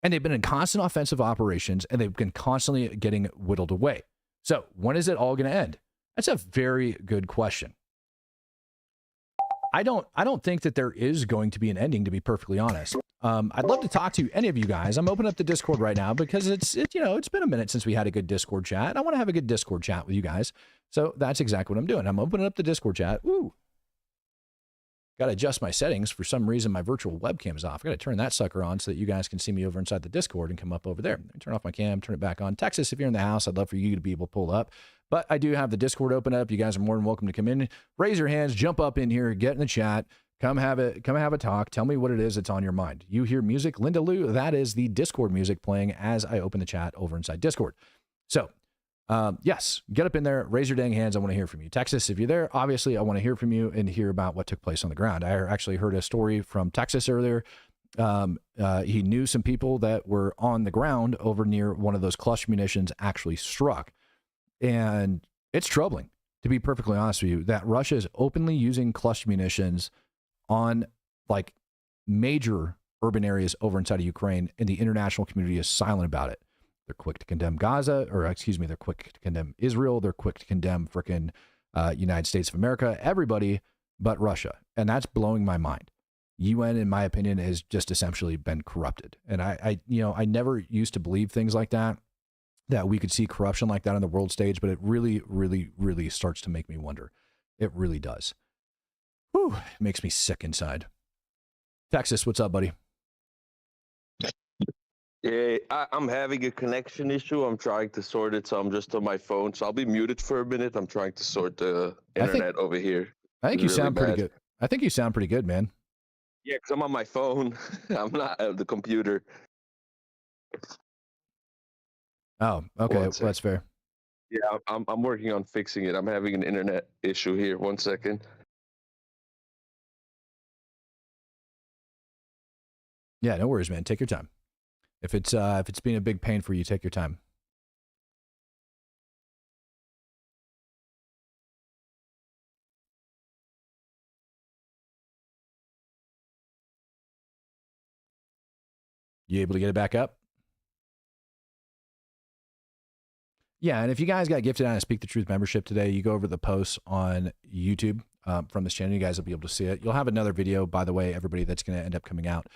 And they've been in constant offensive operations, and they've been constantly getting whittled away. So when is it all going to end? That's a very good question. I don't think that there is going to be an ending, to be perfectly honest. I'd love to talk to any of you guys. I'm opening up the Discord right now because it's been a minute since we had a good Discord chat. And I want to have a good Discord chat with you guys. So that's exactly what I'm doing. I'm opening up the Discord chat. Ooh. Got to adjust my settings. For some reason, my virtual webcam is off. I got to turn that sucker on so that you guys can see me over inside the Discord and come up over there. Turn off my cam, turn it back on. Texas, if you're in the house, I'd love for you to be able to pull up. But I do have the Discord open up. You guys are more than welcome to come in. Raise your hands, jump up in here, get in the chat. Come have a talk. Tell me what it is that's on your mind. You hear music, Linda Lou, that is the Discord music playing as I open the chat over inside Discord. So, yes, get up in there, raise your dang hands. I want to hear from you. Texas, if you're there, obviously I want to hear from you and hear about what took place on the ground. I actually heard a story from Texas earlier. He knew some people that were on the ground over near one of those cluster munitions actually struck. And it's troubling, to be perfectly honest with you, that Russia is openly using cluster munitions on like major urban areas over inside of Ukraine, and the international community is silent about it. They're quick to condemn Gaza, they're quick to condemn Israel. They're quick to condemn frickin' United States of America, everybody but Russia. And that's blowing my mind. UN, in my opinion, has just essentially been corrupted. And I never used to believe things like that we could see corruption like that on the world stage, but it really, really, really starts to make me wonder. It really does. Whew, it makes me sick inside. Texas, what's up, buddy? Yeah, I'm having a connection issue. I'm trying to sort it, so I'm just on my phone. So I'll be muted for a minute. I'm trying to sort the internet over here. I think you sound pretty good. I think you sound pretty good, man. Yeah, because I'm on my phone. I'm not at the computer. Oh, okay. Well, that's fair. Yeah, I'm working on fixing it. I'm having an internet issue here. 1 second. Yeah, no worries, man. Take your time. If it's being a big pain for you, take your time. You able to get it back up? Yeah, and if you guys got gifted out of Speak the Truth membership today, you go over the posts on YouTube from this channel. You guys will be able to see it. You'll have another video, by the way, everybody, that's going to end up coming out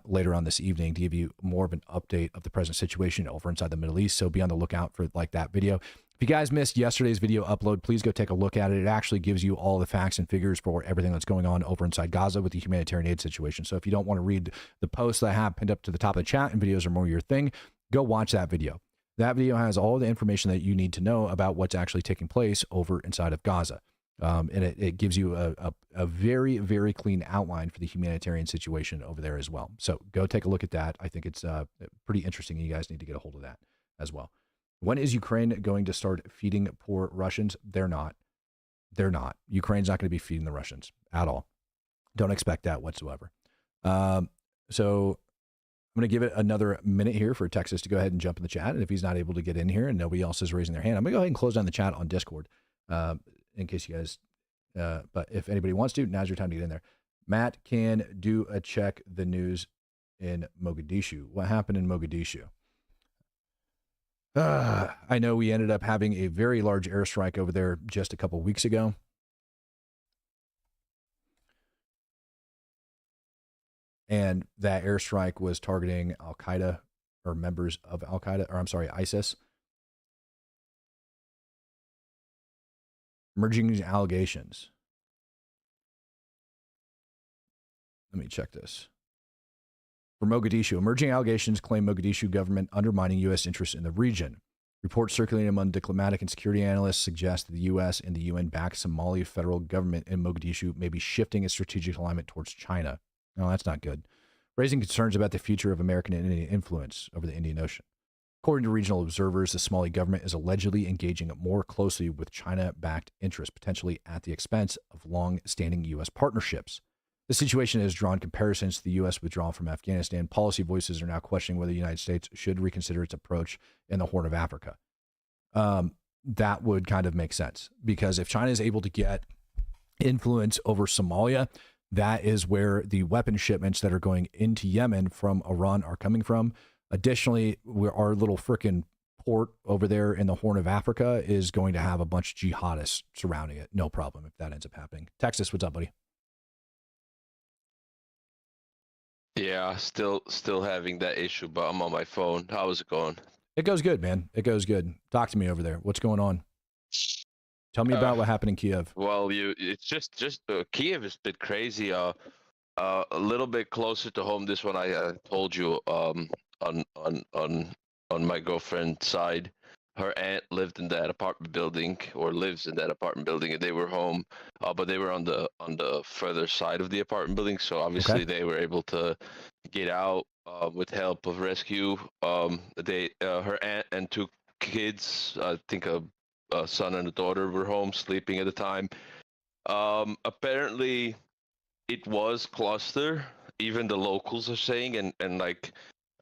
later on this evening to give you more of an update of the present situation over inside the Middle East. So be on the lookout for like that video. If you guys missed yesterday's video upload, please go take a look at it. It actually gives you all the facts and figures for everything that's going on over inside Gaza with the humanitarian aid situation. So if you don't want to read the posts that I have pinned up to the top of the chat and videos are more your thing, go watch that video. That video has all the information that you need to know about what's actually taking place over inside of Gaza. And it gives you a very, very clean outline for the humanitarian situation over there as well. So go take a look at that. I think it's pretty interesting. And you guys need to get a hold of that as well. When is Ukraine going to start feeding poor Russians? They're not. They're not. Ukraine's not going to be feeding the Russians at all. Don't expect that whatsoever. So I'm going to give it another minute here for Texas to go ahead and jump in the chat. And if he's not able to get in here and nobody else is raising their hand, I'm going to go ahead and close down the chat on Discord in case you guys, but if anybody wants to, now's your time to get in there. Matt can do a check the news in Mogadishu. What happened in Mogadishu? I know we ended up having a very large airstrike over there just a couple weeks ago. And that airstrike was targeting Al-Qaeda or members of Al-Qaeda, or I'm sorry, ISIS. Emerging allegations. Let me check this. For Mogadishu, emerging allegations claim Mogadishu government undermining U.S. interests in the region. Reports circulating among diplomatic and security analysts suggest that the U.S. and the UN-backed Somali federal government in Mogadishu may be shifting its strategic alignment towards China. No, that's not good. Raising concerns about the future of American and Indian influence over the Indian Ocean. According to regional observers, the Somali government is allegedly engaging more closely with China-backed interests, potentially at the expense of long-standing U.S. partnerships. The situation has drawn comparisons to the U.S. withdrawal from Afghanistan. Policy voices are now questioning whether the United States should reconsider its approach in the Horn of Africa. That would kind of make sense, because if China is able to get influence over Somalia, that is where the weapon shipments that are going into Yemen from Iran are coming from. Additionally, our little frickin' port over there in the Horn of Africa is going to have a bunch of jihadists surrounding it. No problem if that ends up happening. Texas, what's up, buddy? Yeah, still having that issue, but I'm on my phone. How's it going? It goes good, man. It goes good. Talk to me over there. What's going on? Tell me about what happened in Kiev. Well, it's just Kiev is a bit crazy. A little bit closer to home. This one I told you on my girlfriend's side. Her aunt lived in that apartment building, or lives in that apartment building, and they were home, but they were on the further side of the apartment building. So obviously they were able to get out with help of rescue. Her aunt and two kids, I think a son and a daughter, were home sleeping at the time. Apparently, it was cluster. Even the locals are saying, and like.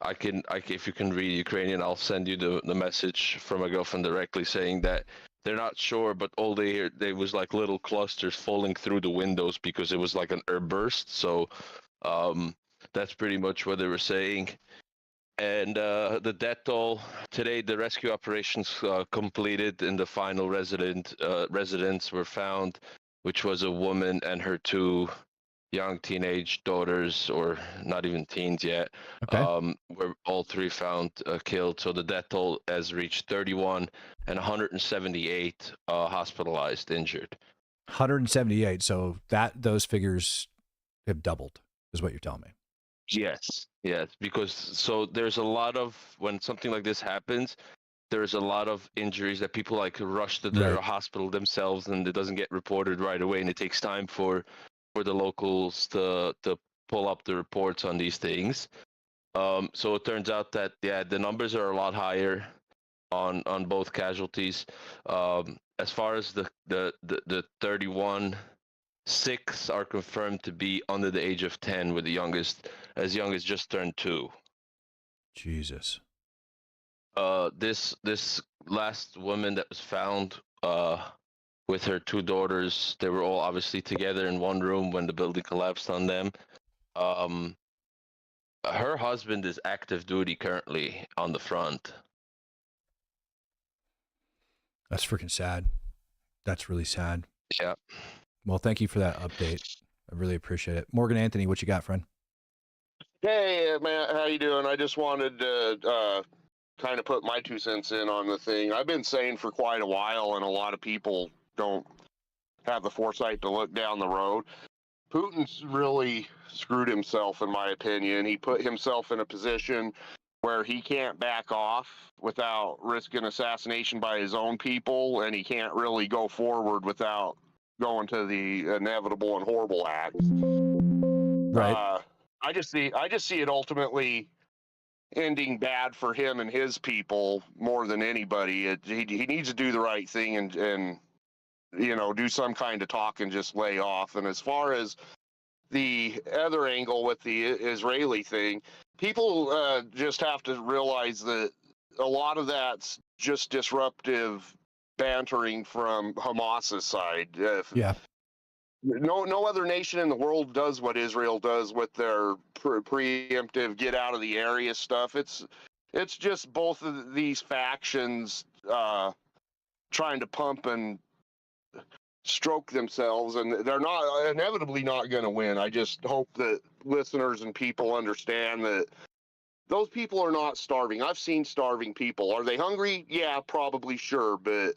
If you can read Ukrainian, I'll send you the message from my girlfriend directly saying that they're not sure, but all they hear, there was like little clusters falling through the windows because it was like an airburst. So that's pretty much what they were saying. And the death toll today, the rescue operations completed, and the final residents were found, which was a woman and her two young teenage daughters, or not even teens yet, were all three found killed. So the death toll has reached 31 and 178 hospitalized, injured. 178. So those figures have doubled, is what you're telling me. Yes, because so there's a lot of, when something like this happens, there's a lot of injuries that people like rush to the hospital themselves, and it doesn't get reported right away, and it takes time for the locals to pull up the reports on these things. So it turns out that the numbers are a lot higher on both casualties. As far as the 31, 6 are confirmed to be under the age of 10, with the youngest as young as just turned 2. Jesus. This last woman that was found with her 2 daughters, they were all obviously together in one room when the building collapsed on them. Her husband is active duty currently on the front. That's freaking sad. That's really sad. Yeah. Well, thank you for that update. I really appreciate it. Morgan Anthony, what you got, friend? Hey, Matt, how you doing? I just wanted to kind of put my 2 cents in on the thing. I've been saying for quite a while, and a lot of people don't have the foresight to look down the road. Putin's really screwed himself, in my opinion. He put himself in a position where he can't back off without risking assassination by his own people, and he can't really go forward without going to the inevitable and horrible acts. Right. I just see it ultimately ending bad for him and his people more than anybody. He needs to do the right thing and do some kind of talk and just lay off. And as far as the other angle with the Israeli thing, people just have to realize that a lot of that's just disruptive bantering from Hamas's side. Yeah. No other nation in the world does what Israel does with their preemptive get out of the area stuff. It's just both of these factions trying to pump and stroke themselves, and they're inevitably not going to win. I just hope that listeners and people understand that those people are not starving. I've seen starving people. Are they hungry? Yeah, probably, sure, but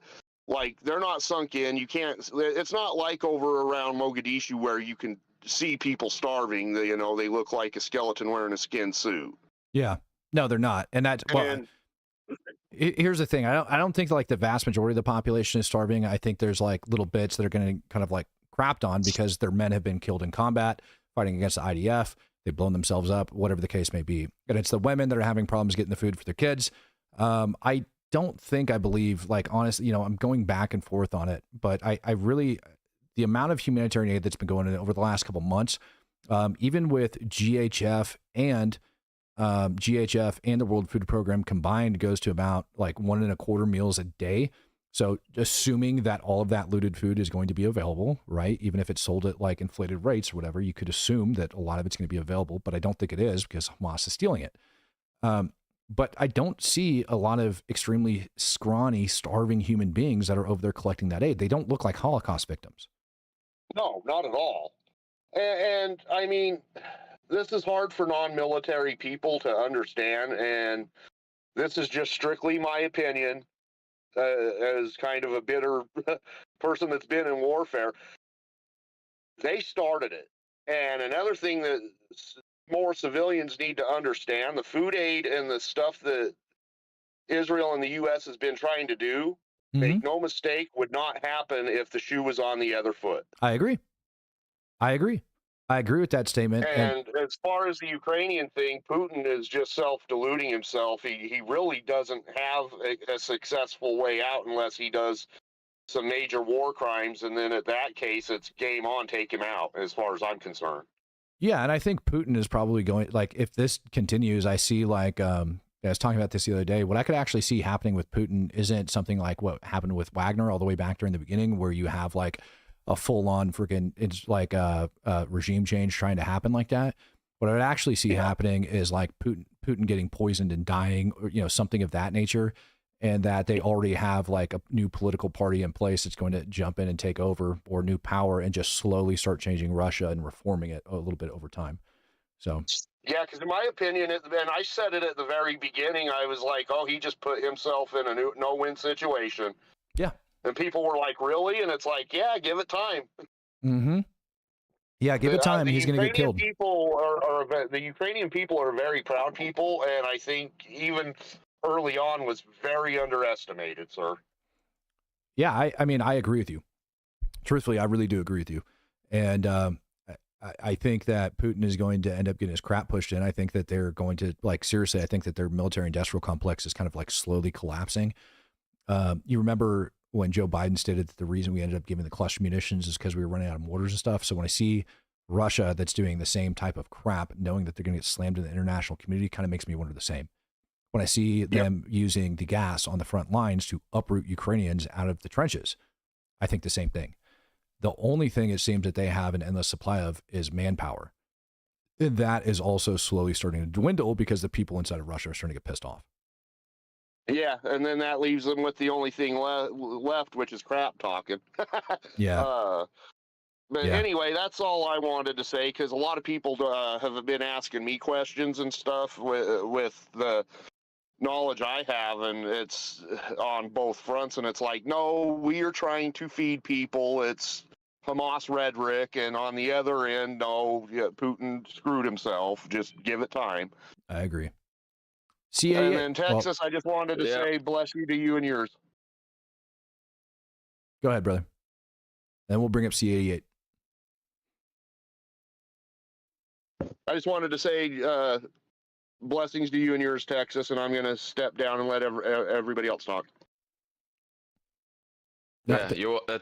like, they're not sunk in. You can't. It's not like over around Mogadishu where you can see people starving. They look like a skeleton wearing a skin suit. Yeah. No, they're not. And that's here's the thing. I don't think like the vast majority of the population is starving. I think there's like little bits that are going to kind of like crapped on because their men have been killed in combat fighting against the IDF. They've blown themselves up, whatever the case may be. And it's the women that are having problems getting the food for their kids. I don't think I believe, like, honestly, I'm going back and forth on it, but I really, the amount of humanitarian aid that's been going in over the last couple months, even with GHF and the World Food Program combined goes to about like 1.25 meals a day. So assuming that all of that looted food is going to be available, right? Even if it's sold at like inflated rates or whatever, you could assume that a lot of it's going to be available, but I don't think it is because Hamas is stealing it. But I don't see a lot of extremely scrawny, starving human beings that are over there collecting that aid. They don't look like Holocaust victims. No, not at all. And I mean, this is hard for non-military people to understand, and this is just strictly my opinion as kind of a bitter person that's been in warfare. They started it. And another thing that more civilians need to understand, the food aid and the stuff that Israel and the U.S. has been trying to do, make no mistake, would not happen if the shoe was on the other foot. I agree with that statement. And as far as the Ukrainian thing, Putin is just self-deluding himself. He really doesn't have a successful way out unless he does some major war crimes. And then at that case, it's game on, take him out, as far as I'm concerned. Yeah, and I think Putin is probably going, like, if this continues, I see like, I was talking about this the other day, what I could actually see happening with Putin isn't something like what happened with Wagner all the way back during the beginning, where you have like a full-on freaking, it's like a regime change trying to happen like that. What I would actually see happening is like Putin getting poisoned and dying, or something of that nature, and that they already have like a new political party in place that's going to jump in and take over, or new power, and just slowly start changing Russia and reforming it a little bit over time. So yeah, because in my opinion, and I said it at the very beginning, I was like, oh, he just put himself in a no-win situation. Yeah. And people were like, really? And it's like, yeah, give it time. Yeah, give it time. He's going to get killed. The Ukrainian people are very proud people, and I think even early on was very underestimated, sir. Yeah, I mean, I agree with you. Truthfully, I really do agree with you. And I think that Putin is going to end up getting his crap pushed in. I think that they're going to, like, seriously, I think that their military industrial complex is kind of like slowly collapsing. You remember when Joe Biden stated that the reason we ended up giving the cluster munitions is because we were running out of mortars and stuff. So when I see Russia that's doing the same type of crap, knowing that they're going to get slammed in the international community, kind of makes me wonder the same. When I see them using the gas on the front lines to uproot Ukrainians out of the trenches, I think the same thing. The only thing it seems that they have an endless supply of is manpower. That is also slowly starting to dwindle because the people inside of Russia are starting to get pissed off. Yeah, and then that leaves them with the only thing left, which is crap talking. Yeah. But anyway, that's all I wanted to say, because a lot of people have been asking me questions and stuff with the knowledge I have, and it's on both fronts, and it's like, no, we are trying to feed people. It's Hamas rhetoric, and on the other end, no, Putin screwed himself. Just give it time. I agree. And then Texas, I just wanted to say bless you to you and yours. Go ahead, brother. Then we'll bring up C88. I just wanted to say blessings to you and yours, Texas, and I'm going to step down and let everybody else talk. Yeah,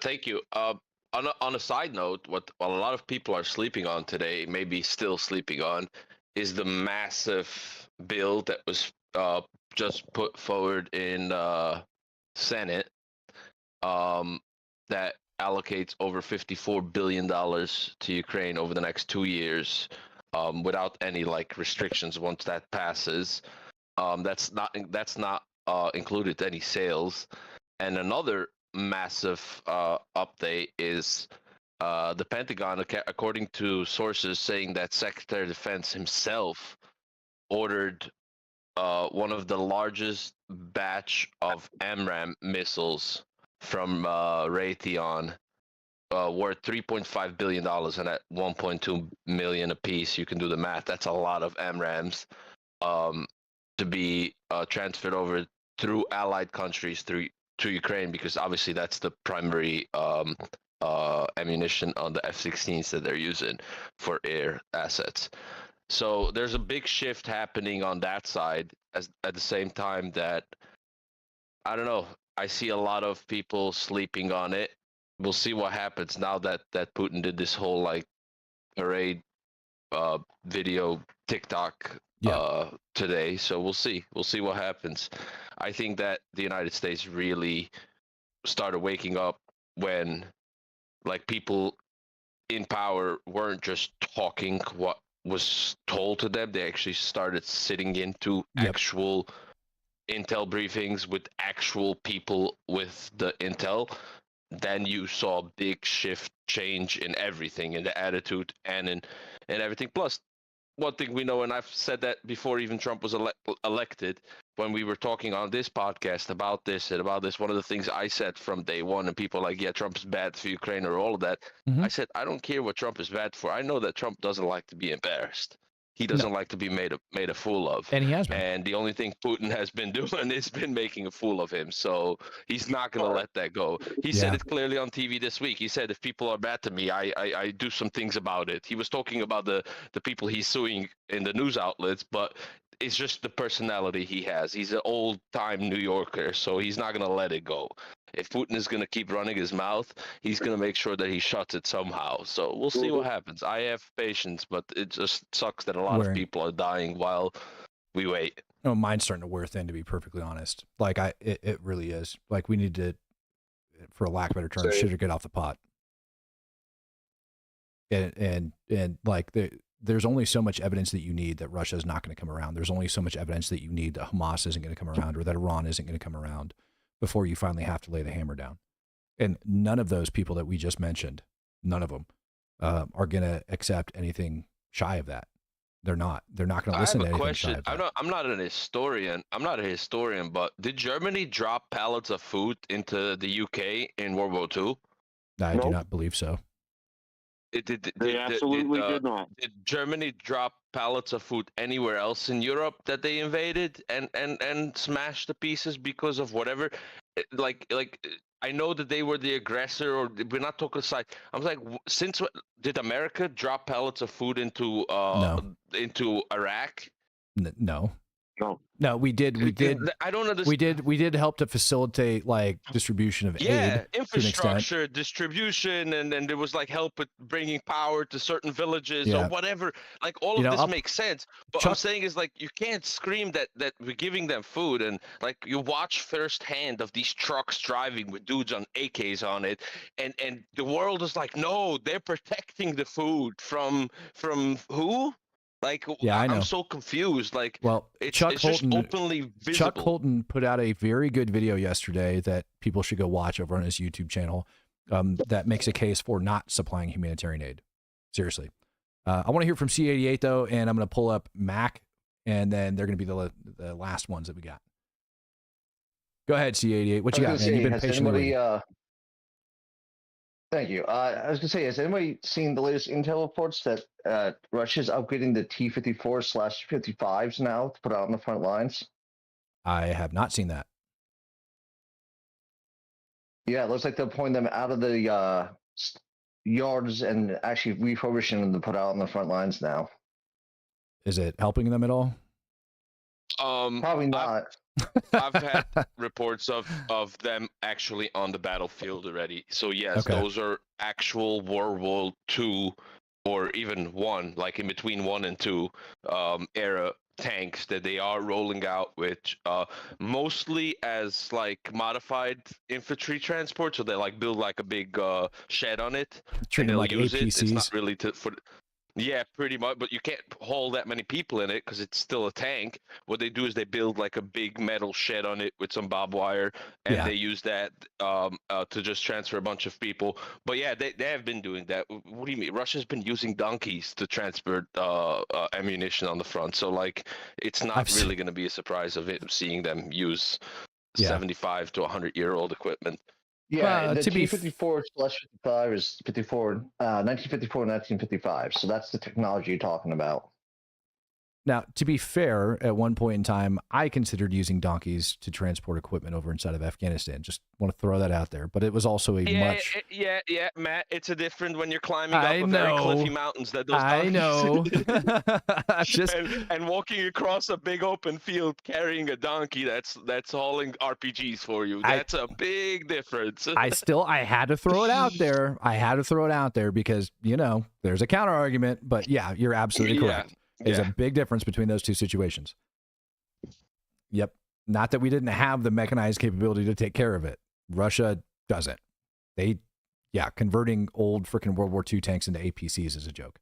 thank you. On a side note, what a lot of people are sleeping on today, maybe still sleeping on, is the massive bill that was just put forward in Senate, that allocates over $54 billion to Ukraine over the next 2 years, without any like restrictions once that passes. That's not included any sales. And another massive update is the Pentagon, according to sources saying that Secretary of Defense himself ordered one of the largest batch of AMRAAM missiles from Raytheon, worth $3.5 billion, and at 1.2 million apiece. You can do the math. That's a lot of AMRAAMs, to be transferred over through allied countries to Ukraine, because obviously that's the primary ammunition on the F-16s that they're using for air assets. So there's a big shift happening on that side, at the same time that, I don't know, I see a lot of people sleeping on it. We'll see what happens now that Putin did this whole like parade video TikTok today. So we'll see what happens. I think that the United States really started waking up when like people in power weren't just talking what was told to them. They actually started sitting into actual intel briefings with actual people with the intel. Then you saw a big shift change in everything, in the attitude and in everything. Plus, one thing we know, and I've said that before even Trump was elected, when we were talking on this podcast about this, one of the things I said from day one, and people are like, yeah, Trump's bad for Ukraine or all of that. I said, I don't care what Trump is bad for. I know that Trump doesn't like to be embarrassed. He doesn't like to be made a fool of. And he has been. And the only thing Putin has been doing is been making a fool of him. So he's not going to let that go. He said it clearly on TV this week. He said, if people are bad to me, I do some things about it. He was talking about the people he's suing in the news outlets, but it's just the personality he has. He's an old-time New Yorker, so he's not going to let it go. If Putin is going to keep running his mouth, he's going to make sure that he shuts it somehow. So we'll see what happens. I have patience, but it just sucks that a lot of people are dying while we wait. Oh, mine's starting to wear thin, to be perfectly honest. Like it really is. Like we need to, for a lack of a better term, shit or get off the pot. And like there's only so much evidence that you need that Russia is not going to come around. There's only so much evidence that you need that Hamas isn't going to come around, or that Iran isn't going to come around, before you finally have to lay the hammer down. And none of those people that we just mentioned, none of them are going to accept anything shy of that. They're not going to listen to anything shy of that. I'm not a historian, but did Germany drop pallets of food into the UK in World War II? I do not believe so. They absolutely did not. Did Germany drop pallets of food anywhere else in Europe that they invaded and smashed to pieces because of whatever? Like I know that they were the aggressor, or we're not talking aside. I was like, did America drop pallets of food into Iraq? No. No, we did. I don't understand. We did help to facilitate like distribution of aid, infrastructure, distribution, and then there was like help with bringing power to certain villages or whatever. Like all of this makes sense. But I'm saying is like you can't scream that we're giving them food, and like you watch firsthand of these trucks driving with dudes on AKs on it, and the world is like, no, they're protecting the food from who? Like, I know. I'm so confused. Like, well, it's just openly visible. Chuck Holton put out a very good video yesterday that people should go watch over on his YouTube channel that makes a case for not supplying humanitarian aid. Seriously. I want to hear from C88, though, and I'm going to pull up Mac, and then they're going to be the last ones that we got. Go ahead, C88. What you got, man? You've been patiently waiting. Thank you. I was going to say, has anybody seen the latest intel reports that Russia's upgrading the T-54/55s now to put out on the front lines? I have not seen that. Yeah, it looks like they're pulling them out of the yards and actually refurbishing them to put out on the front lines now. Is it helping them at all? Probably not. I've had reports of them actually on the battlefield already. So yes, Okay. those are actual World War II or even one, like in between 1 and 2 era tanks that they are rolling out, which mostly as like modified infantry transport. So they like build like a big shed on it, Treat and them they'll like use it. It's not APCs. really for. Yeah, pretty much, but you can't hold that many people in it because it's still a tank. What they do is they build like a big metal shed on it with some barbed wire, and Yeah. they use that to just transfer a bunch of people. But yeah, they have been doing that. What do you mean? Russia's been using donkeys to transport ammunition on the front, so like it's not I've really going to be a surprise of it seeing them use 75 to 100-year-old equipment. Yeah, Well, the to be T-54/55 is 1954, 1955. So that's the technology you're talking about. Now, to be fair, at one point in time, I considered using donkeys to transport equipment over inside of Afghanistan. Just want to throw that out there. But it was also a much. Yeah, Matt. It's a different when you're climbing up I a very know. cliffy mountains that those I donkeys. know. Just and walking across a big open field carrying a donkey that's hauling RPGs for you. That's a big difference. I had to throw it out there. I had to throw it out there because, you know, there's a counter argument. But yeah, you're absolutely correct. There's a big difference between those two situations. Yep. Not that we didn't have the mechanized capability to take care of it. Russia doesn't. Converting old freaking World War II tanks into APCs is a joke.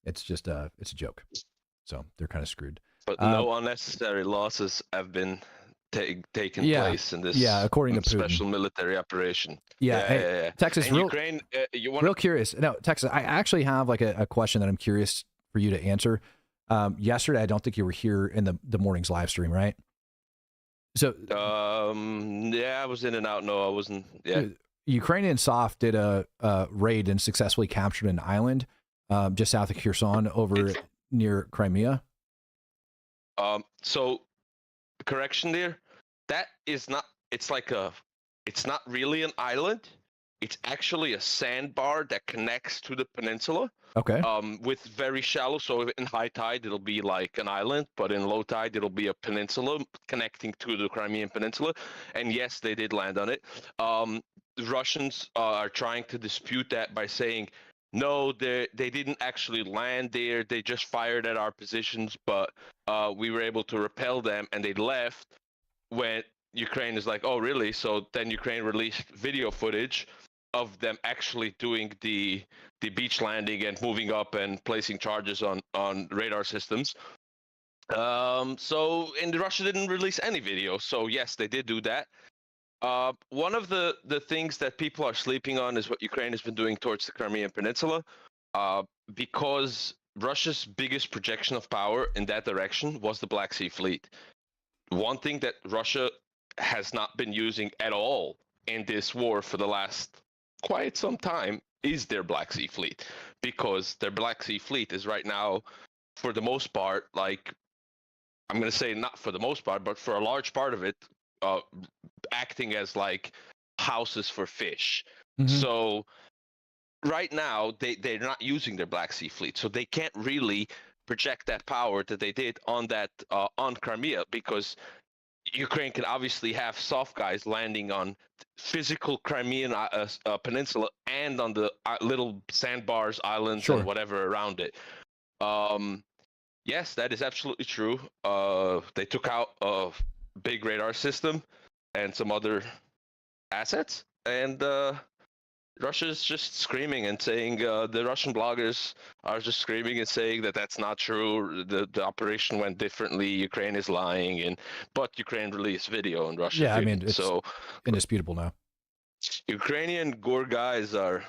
It's just it's a joke. So they're kind of screwed. But no unnecessary losses have been taken place in this according to Putin. Special military operation. Yeah. Texas, and real, Ukraine, real curious. No, Texas, I actually have like a question that I'm curious for you to answer. Yesterday, I don't think you were here in the morning's live stream, right? So, I was in and out. No, I wasn't. Yeah. Ukrainian Soft did a raid and successfully captured an island just south of Kherson over near Crimea. So, correction there. That is not. It's not really an island. It's actually a sandbar that connects to the peninsula. Okay. With very shallow, so in high tide it'll be like an island, but in low tide it'll be a peninsula connecting to the Crimean Peninsula. And yes, they did land on it. The Russians are trying to dispute that by saying, no, they didn't actually land there. They just fired at our positions, but we were able to repel them, and they left. When Ukraine is like, oh, really? So then Ukraine released video footage of them actually doing the beach landing and moving up and placing charges on radar systems. And Russia didn't release any video. So yes, they did do that. One of the things that people are sleeping on is what Ukraine has been doing towards the Crimean Peninsula, because Russia's biggest projection of power in that direction was the Black Sea Fleet. One thing that Russia has not been using at all in this war for the last quite some time is their Black Sea Fleet, because their Black Sea Fleet is right now, for the most part, like, I'm going to say not for the most part, but for a large part of it, acting as like houses for fish. Mm-hmm. So right now they're not using their Black Sea Fleet, so they can't really project that power that they did on that on Crimea, because Ukraine can obviously have soft guys landing on physical Crimean peninsula and on the little sandbars, islands, and whatever around it. Yes, that is absolutely true. They took out a big radar system and some other assets, and Russia's just screaming and saying, the Russian bloggers are just screaming and saying that that's not true. The operation went differently. Ukraine is lying, but Ukraine released video and Russia. Yeah, I mean, it's indisputable now. Ukrainian gore guys are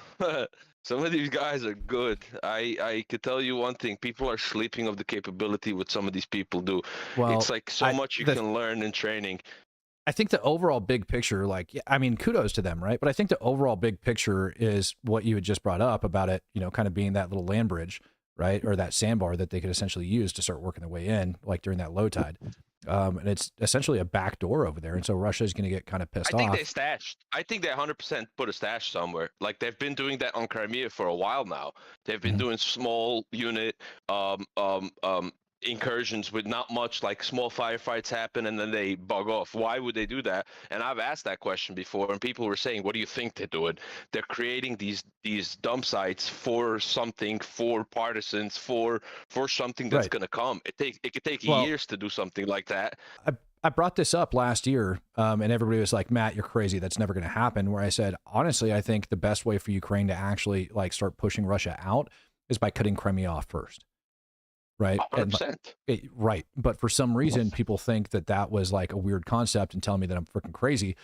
some of these guys are good. I could tell you one thing: people are sleeping of the capability what some of these people do. Well, it's like so much you can learn in training. I think the overall big picture, like, I mean, kudos to them, right? But I think the overall big picture is what you had just brought up about it, you know, kind of being that little land bridge, right? Or that sandbar that they could essentially use to start working their way in, like during that low tide. And it's essentially a back door over there. And so Russia is going to get kind of pissed off. I think they 100% put a stash somewhere. Like, they've been doing that on Crimea for a while now. They've been doing small unit, incursions with not much, like small firefights happen and then they bug off. Why would they do that? And I've asked that question before, and people were saying, what do you think they're doing? They're creating these dump sites for something, for partisans, for something that's Right. going to come. It could take Well, years to do something like that. I brought this up last year, and everybody was like, Matt, you're crazy. That's never going to happen. Where I said, honestly, I think the best way for Ukraine to actually like start pushing Russia out is by cutting Crimea off first. Right. 100%. Right. But for some reason, people think that that was like a weird concept and tell me that I'm freaking crazy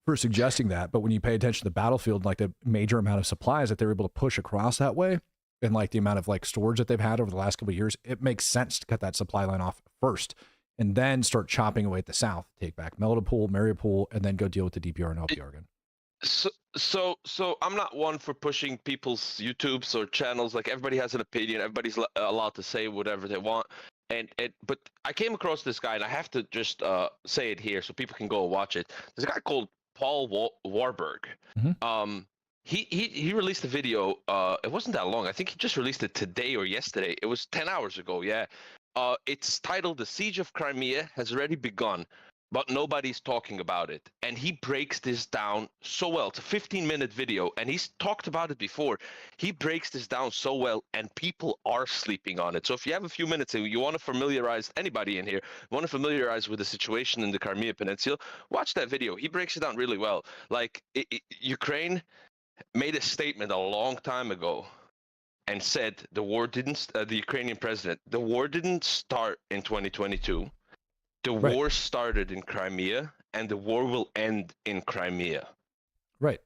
for suggesting that. But when you pay attention to the battlefield, like the major amount of supplies that they're able to push across that way, and like the amount of like storage that they've had over the last couple of years, it makes sense to cut that supply line off first and then start chopping away at the south, take back Melitopol, Mariupol, and then go deal with the DPR and LPR again. So I'm not one for pushing people's YouTubes or channels. Like, everybody has an opinion. Everybody's allowed to say whatever they want. But I came across this guy, and I have to just say it here so people can go and watch it. There's a guy called Paul Warburg. Mm-hmm. He released a video. It wasn't that long. I think he just released it today or yesterday. It was 10 hours ago. Yeah. It's titled "The Siege of Crimea Has Already Begun, but Nobody's Talking About It." And he breaks this down so well. It's a 15-minute video, and he's talked about it before. He breaks this down so well, and people are sleeping on it. So if you have a few minutes and you want to familiarize anybody in here, want to familiarize with the situation in the Crimea Peninsula, watch that video. He breaks it down really well. Like, Ukraine made a statement a long time ago and said the Ukrainian president, the war didn't start in 2022. The Right. war started in Crimea, and the war will end in Crimea. Right.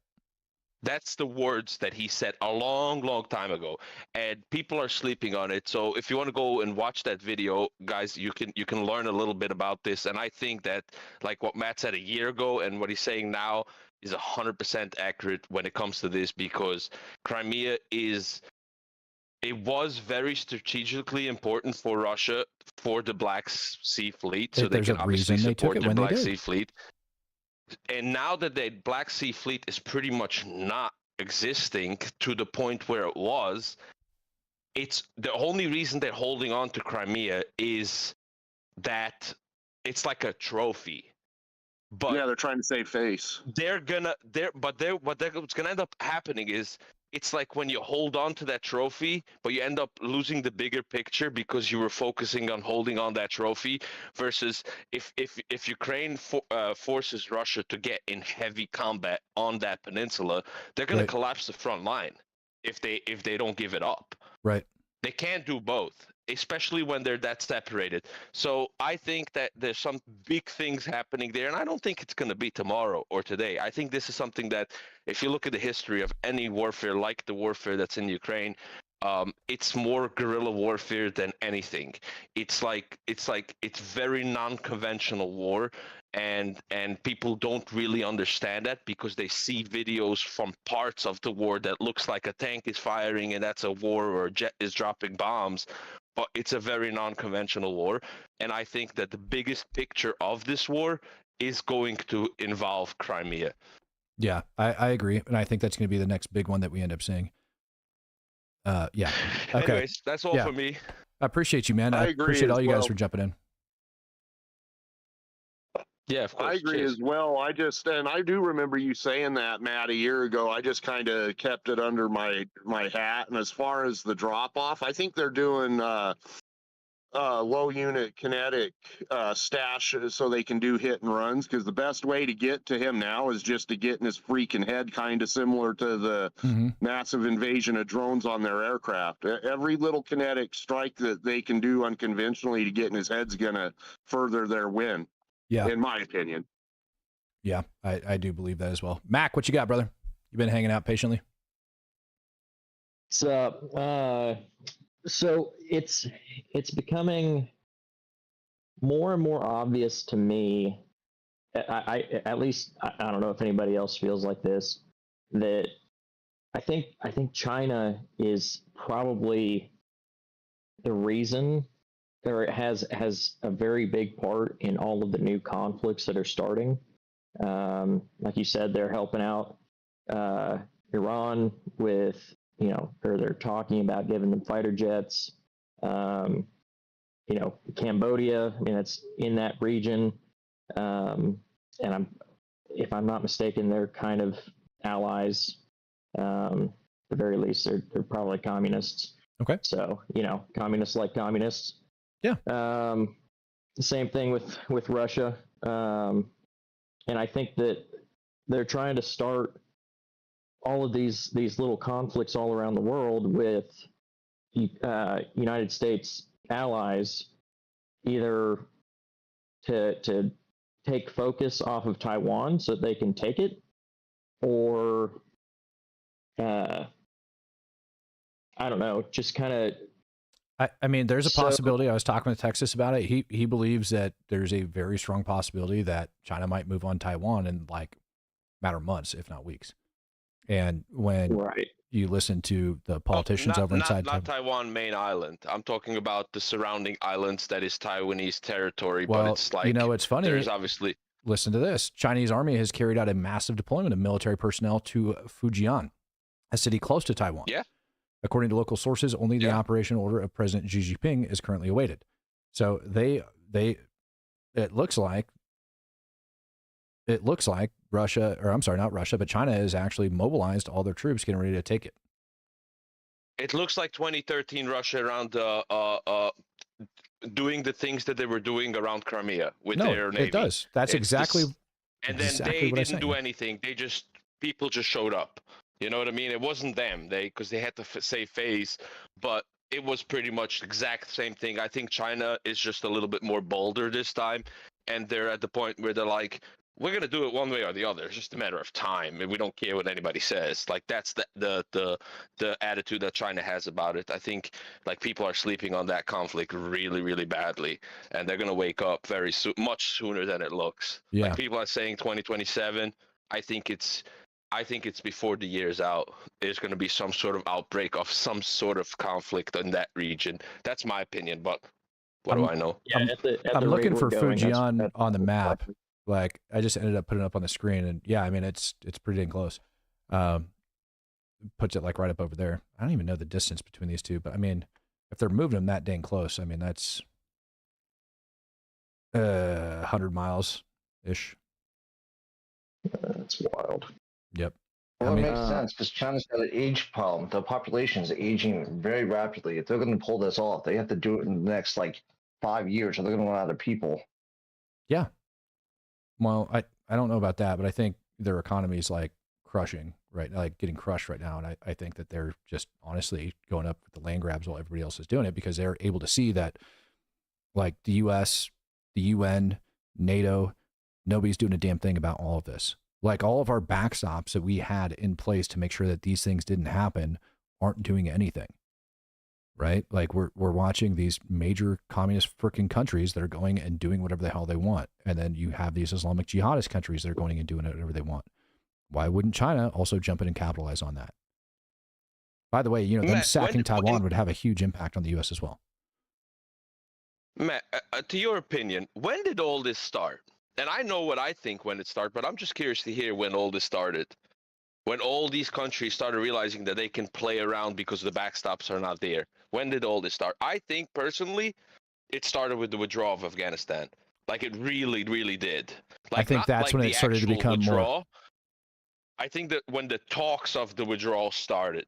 That's the words that he said a long, long time ago, and people are sleeping on it. So if you want to go and watch that video, guys, you can learn a little bit about this. And I think that, like what Matt said a year ago and what he's saying now, is 100% accurate when it comes to this, because Crimea was very strategically important for Russia, for the Black Sea Fleet, so they There's can a obviously reason they took support it the when they Black did. Sea Fleet. And now that the Black Sea Fleet is pretty much not existing to the point where it was, it's the only reason they're holding on to Crimea is that it's like a trophy. But yeah, they're trying to save face. what's gonna end up happening is, it's like when you hold on to that trophy, but you end up losing the bigger picture because you were focusing on holding on that trophy. Versus if Ukraine forces Russia to get in heavy combat on that peninsula, they're gonna Right. collapse the front line if they don't give it up. Right. They can't do both, especially when they're that separated. So I think that there's some big things happening there, and I don't think it's going to be tomorrow or today. I think this is something that, if you look at the history of any warfare like the warfare that's in Ukraine, it's more guerrilla warfare than anything. It's very non-conventional war, and people don't really understand that because they see videos from parts of the war that looks like a tank is firing and that's a war, or a jet is dropping bombs, but it's a very non-conventional war. And I think that the biggest picture of this war is going to involve Crimea. Yeah, I agree, and I think that's going to be the next big one that we end up seeing. Yeah. Okay. Anyways, that's all for me. I appreciate you, man. I agree appreciate all as you guys well. for jumping in. Yeah, of course. I agree Cheers. as well. I do remember you saying that, Matt, a year ago. I just kind of kept it under my hat. And as far as the drop off, I think they're doing low unit kinetic stash so they can do hit and runs, because the best way to get to him now is just to get in his freaking head, kind of similar to the massive invasion of drones on their aircraft. Every little kinetic strike that they can do unconventionally to get in his head's going to further their win. Yeah. In my opinion. Yeah, I do believe that as well. Mac, what you got, brother? You been hanging out patiently? What's up? So it's becoming more and more obvious to me. I at least I don't know if anybody else feels like this, that I think China is probably the reason, or it has a very big part in all of the new conflicts that are starting. Like you said, they're helping out Iran with, or they're talking about giving them fighter jets. Cambodia. I mean, it's in that region, and if I'm not mistaken, they're kind of allies. At the very least, they're probably communists. Okay. So communists like communists. Yeah. The same thing with Russia, and I think that they're trying to start all of these little conflicts all around the world with United States allies, either to take focus off of Taiwan so that they can take it, or I don't know, just kind of. I mean, there's a possibility. I was talking with Texas about it. He believes that there's a very strong possibility that China might move on Taiwan in like matter of months, if not weeks. And when you listen to the politicians over inside not Taiwan main island. I'm talking about the surrounding islands that is Taiwanese territory. Well, but it's like, it's funny. There's obviously. Listen to this. Chinese army has carried out a massive deployment of military personnel to Fujian, a city close to Taiwan. Yeah. According to local sources, only the operational order of President Xi Jinping is currently awaited. So it looks like Russia, or I'm sorry, not Russia, but China has actually mobilized all their troops getting ready to take it. It looks like 2013 Russia around doing the things that they were doing around Crimea with their navy. It does. That's exactly. And then they didn't do anything. People just showed up. You know what I mean? It wasn't them. Because they had to save face, but it was pretty much the exact same thing. I think China is just a little bit more bolder this time, and they're at the point where they're like, we're gonna do it one way or the other. It's just a matter of time, and we don't care what anybody says. Like that's the attitude that China has about it. I think like people are sleeping on that conflict really, really badly, and they're gonna wake up very soon, much sooner than it looks. Yeah. Like people are saying 2027. I think it's before the year's out. There's going to be some sort of outbreak of some sort of conflict in that region. That's my opinion, but what do I know? Yeah, I'm looking for Fujian on the map. Like I just ended up putting it up on the screen, and yeah, I mean it's pretty dang close. Puts it like right up over there. I don't even know the distance between these two, but I mean, if they're moving them that dang close, I mean that's 100 miles ish. That's wild. Yep. Well, it makes sense because China's got an age problem. The population is aging very rapidly. If they're going to pull this off, they have to do it in the next 5 years, or they're going to run out of people. Yeah. Well, I don't know about that, but I think their economy is crushing, right? Like getting crushed right now. And I think that they're just honestly going up with the land grabs while everybody else is doing it, because they're able to see that the US, the UN, NATO, nobody's doing a damn thing about all of this. All of our backstops that we had in place to make sure that these things didn't happen aren't doing anything, right? We're watching these major communist freaking countries that are going and doing whatever the hell they want. And then you have these Islamic jihadist countries that are going and doing whatever they want. Why wouldn't China also jump in and capitalize on that? By the way, them sacking Taiwan would have a huge impact on the U.S. as well. Matt, to your opinion, when did all this start? And I know what I think when it started, but I'm just curious to hear when all this started. When all these countries started realizing that they can play around because the backstops are not there. When did all this start? I think, personally, it started with the withdrawal of Afghanistan. It really, really did. I think that's when it started to become more. I think that when the talks of the withdrawal started.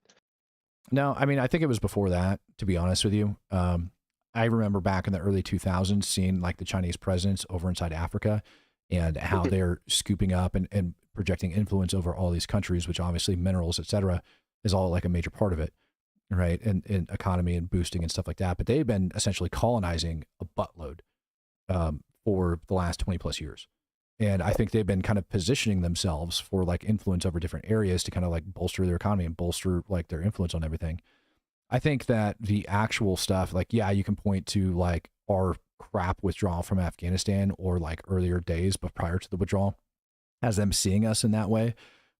No, I mean, I think it was before that, to be honest with you. I remember back in the early 2000s seeing the Chinese presidents over inside Africa and how they're scooping up and projecting influence over all these countries, which obviously minerals, et cetera, is all a major part of it, right? And economy and boosting and stuff like that. But they've been essentially colonizing a buttload for the last 20 plus years. And I think they've been kind of positioning themselves for influence over different areas to kind of bolster their economy and bolster their influence on everything. I think that the actual stuff, you can point to our crap withdrawal from Afghanistan or earlier days, but prior to the withdrawal, as them seeing us in that way.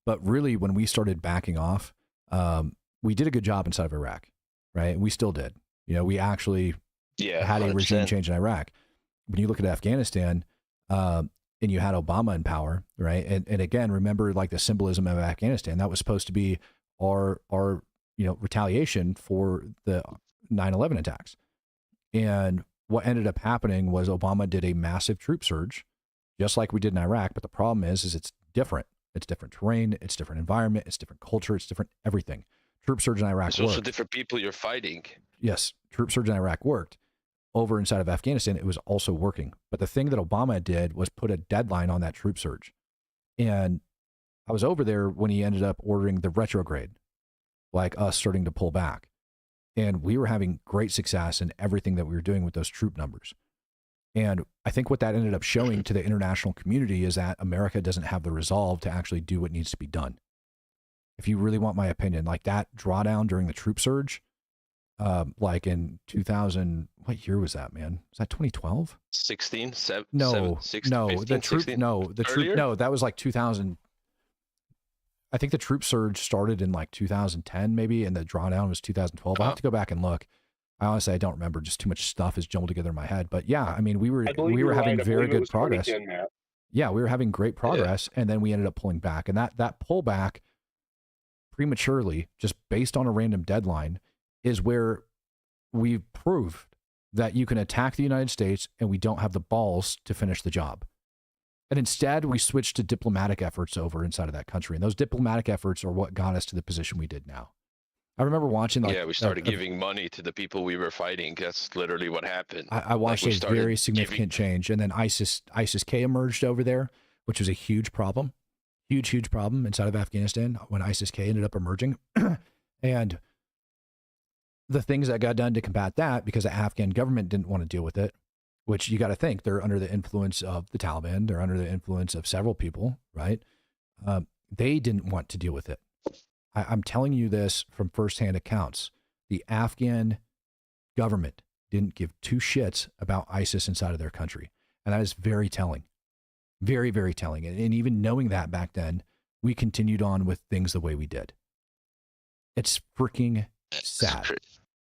But really, when we started backing off, we did a good job inside of Iraq, right? We still did. We actually had a 100%. Regime change in Iraq. When you look at Afghanistan, and you had Obama in power, right? And again, remember the symbolism of Afghanistan. That was supposed to be our retaliation for the 9/11 attacks. And what ended up happening was Obama did a massive troop surge, just like we did in Iraq. But the problem is it's different. It's different terrain. It's different environment. It's different culture. It's different everything. Troop surge in Iraq It's worked. also different people you're fighting. Yes, troop surge in Iraq worked. Over inside of Afghanistan, it was also working. But the thing that Obama did was put a deadline on that troop surge. And I was over there when he ended up ordering the retrograde, like us starting to pull back. And we were having great success in everything that we were doing with those troop numbers. And I think what that ended up showing to the international community is that America doesn't have the resolve to actually do what needs to be done. If you really want my opinion, like that drawdown during the troop surge, like in 2000, what year was that, man? Was that 2012? 16, 7, No, 7, 16, no, 15, the troop, 16? no, the troop, Earlier? no, that was like 2000. I think the troop surge started in like 2010, maybe, and the drawdown was 2012. I'll have to go back and look. I honestly, I don't remember. Just too much stuff is jumbled together in my head. But yeah, I mean, we were having very good progress. Yeah, we were having great progress, and then we ended up pulling back. And that pullback prematurely, just based on a random deadline, is where we've proved that you can attack the United States and we don't have the balls to finish the job. And instead, we switched to diplomatic efforts over inside of that country. And those diplomatic efforts are what got us to the position we did now. I remember watching. Yeah, we started giving money to the people we were fighting. That's literally what happened. I watched a very significant change. And then ISIS-K emerged over there, which was a huge problem. Huge problem inside of Afghanistan when ISIS-K ended up emerging. And the things that got done to combat that, because the Afghan government didn't want to deal with it, which you got to think they're under the influence of the Taliban. They're under the influence of several people, right? They didn't want to deal with it. I'm telling you this from firsthand accounts. The Afghan government didn't give two shits about ISIS inside of their country. And that is very telling. Very, very telling. And even knowing that back then, we continued on with things the way we did. It's freaking sad.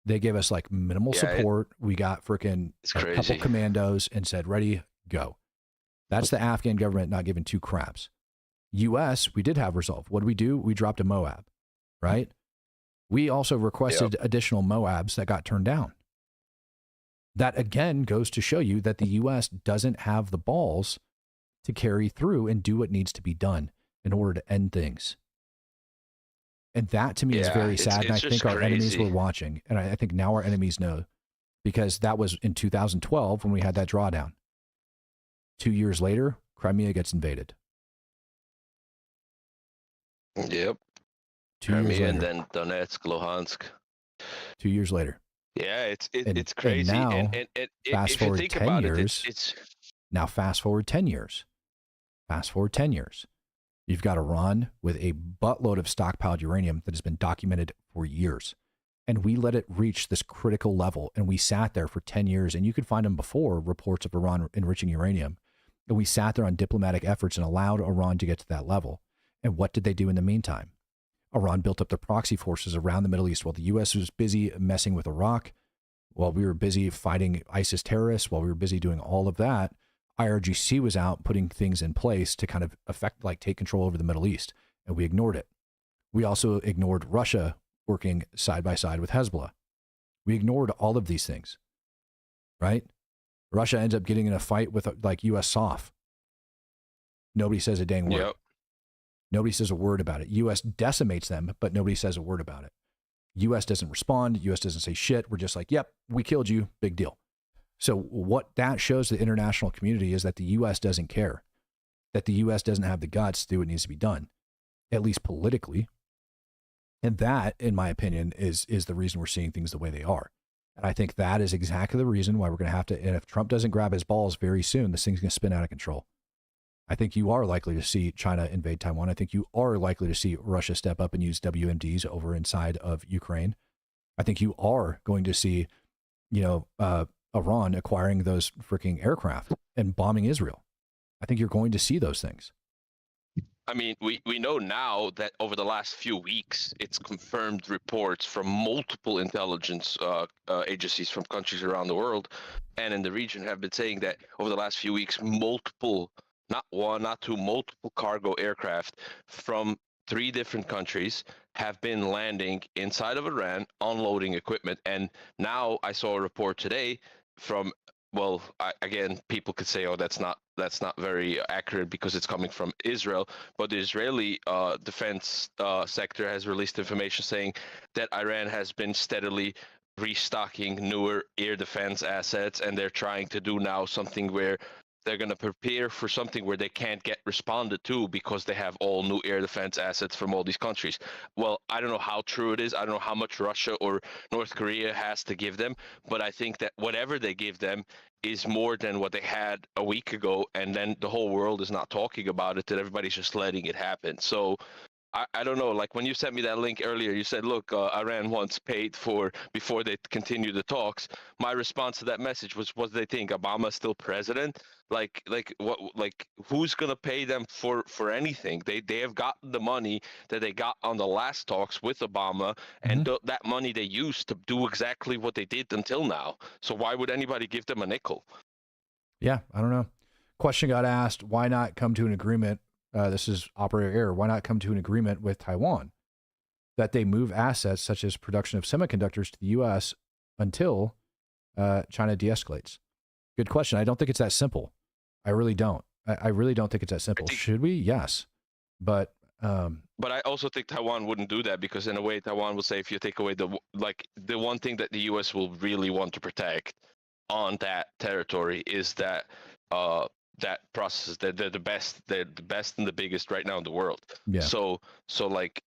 They gave us like minimal support. We got freaking a couple commandos and said, ready, go. That's the Afghan government not giving two craps. US, we did have resolve. What do? We dropped a Moab, right? We also requested additional Moabs that got turned down. That again goes to show you that the US doesn't have the balls to carry through and do what needs to be done in order to end things. And that to me is very sad. And I think our enemies were watching. And I think now our enemies know, because that was in 2012 when we had that drawdown. 2 years later, Crimea gets invaded. Yep. 2 years later. And then Donetsk, Luhansk. 2 years later. Yeah, it's crazy. And now, fast if you forward think 10 about years. It's now fast forward 10 years. Fast forward 10 years. You've got Iran with a buttload of stockpiled uranium that has been documented for years. And we let it reach this critical level. And we sat there for 10 years. And you could find them before reports of Iran enriching uranium. And we sat there on diplomatic efforts and allowed Iran to get to that level. And what did they do in the meantime? Iran built up their proxy forces around the Middle East while the U.S. was busy messing with Iraq, while we were busy fighting ISIS terrorists, while we were busy doing all of that. IRGC was out putting things in place to kind of take control over the Middle East, and we ignored it. We also ignored Russia working side by side with Hezbollah. We ignored all of these things, right? Russia ends up getting in a fight with like U.S. SOF. Nobody says a dang word. Yep. Nobody says a word about it. U.S. decimates them, but nobody says a word about it. U.S. doesn't respond. U.S. doesn't say shit. We're just like, yep, we killed you. Big deal. So what that shows the international community is that the U.S. doesn't care, that the U.S. doesn't have the guts to do what needs to be done, at least politically. And that, in my opinion, is the reason we're seeing things the way they are. And I think that is exactly the reason why we're going to have to, and if Trump doesn't grab his balls very soon, this thing's going to spin out of control. I think you are likely to see China invade Taiwan. I think you are likely to see Russia step up and use WMDs over inside of Ukraine. I think you are going to see, Iran acquiring those freaking aircraft and bombing Israel. I think you're going to see those things. I mean, we know now that over the last few weeks, it's confirmed reports from multiple intelligence agencies from countries around the world and in the region have been saying that over the last few weeks, multiple, not one, not two, multiple cargo aircraft from 3 different countries have been landing inside of Iran, unloading equipment. And now I saw a report today well, again, people could say, oh, that's not very accurate because it's coming from Israel, but the Israeli defense sector has released information saying that Iran has been steadily restocking newer air defense assets, and they're trying to do now something where they're going to prepare for something where they can't get responded to because they have all new air defense assets from all these countries. Well, I don't know how true it is. I don't know how much Russia or North Korea has to give them, but I think that whatever they give them is more than what they had a week ago, and then the whole world is not talking about it, that everybody's just letting it happen. So I don't know, like when you sent me that link earlier, you said, look, Iran once paid for before they continue the talks. My response to that message was, what do they think? Obama's still president? Like who's gonna pay them for anything? They have gotten the money that they got on the last talks with Obama, and that money they used to do exactly what they did until now. So why would anybody give them a nickel? Yeah, I don't know. Question got asked, why not come to an agreement? This is operator error. Why not come to an agreement with Taiwan that they move assets such as production of semiconductors to the U.S. until China de-escalates? Good question. I don't think it's that simple. I really don't. I really don't think it's that simple. Should we? Yes. But I also think Taiwan wouldn't do that, because in a way Taiwan will say, if you take away the one thing that the U.S. will really want to protect on that territory is that that process, they're the best and the biggest right now in the world. Yeah. So like,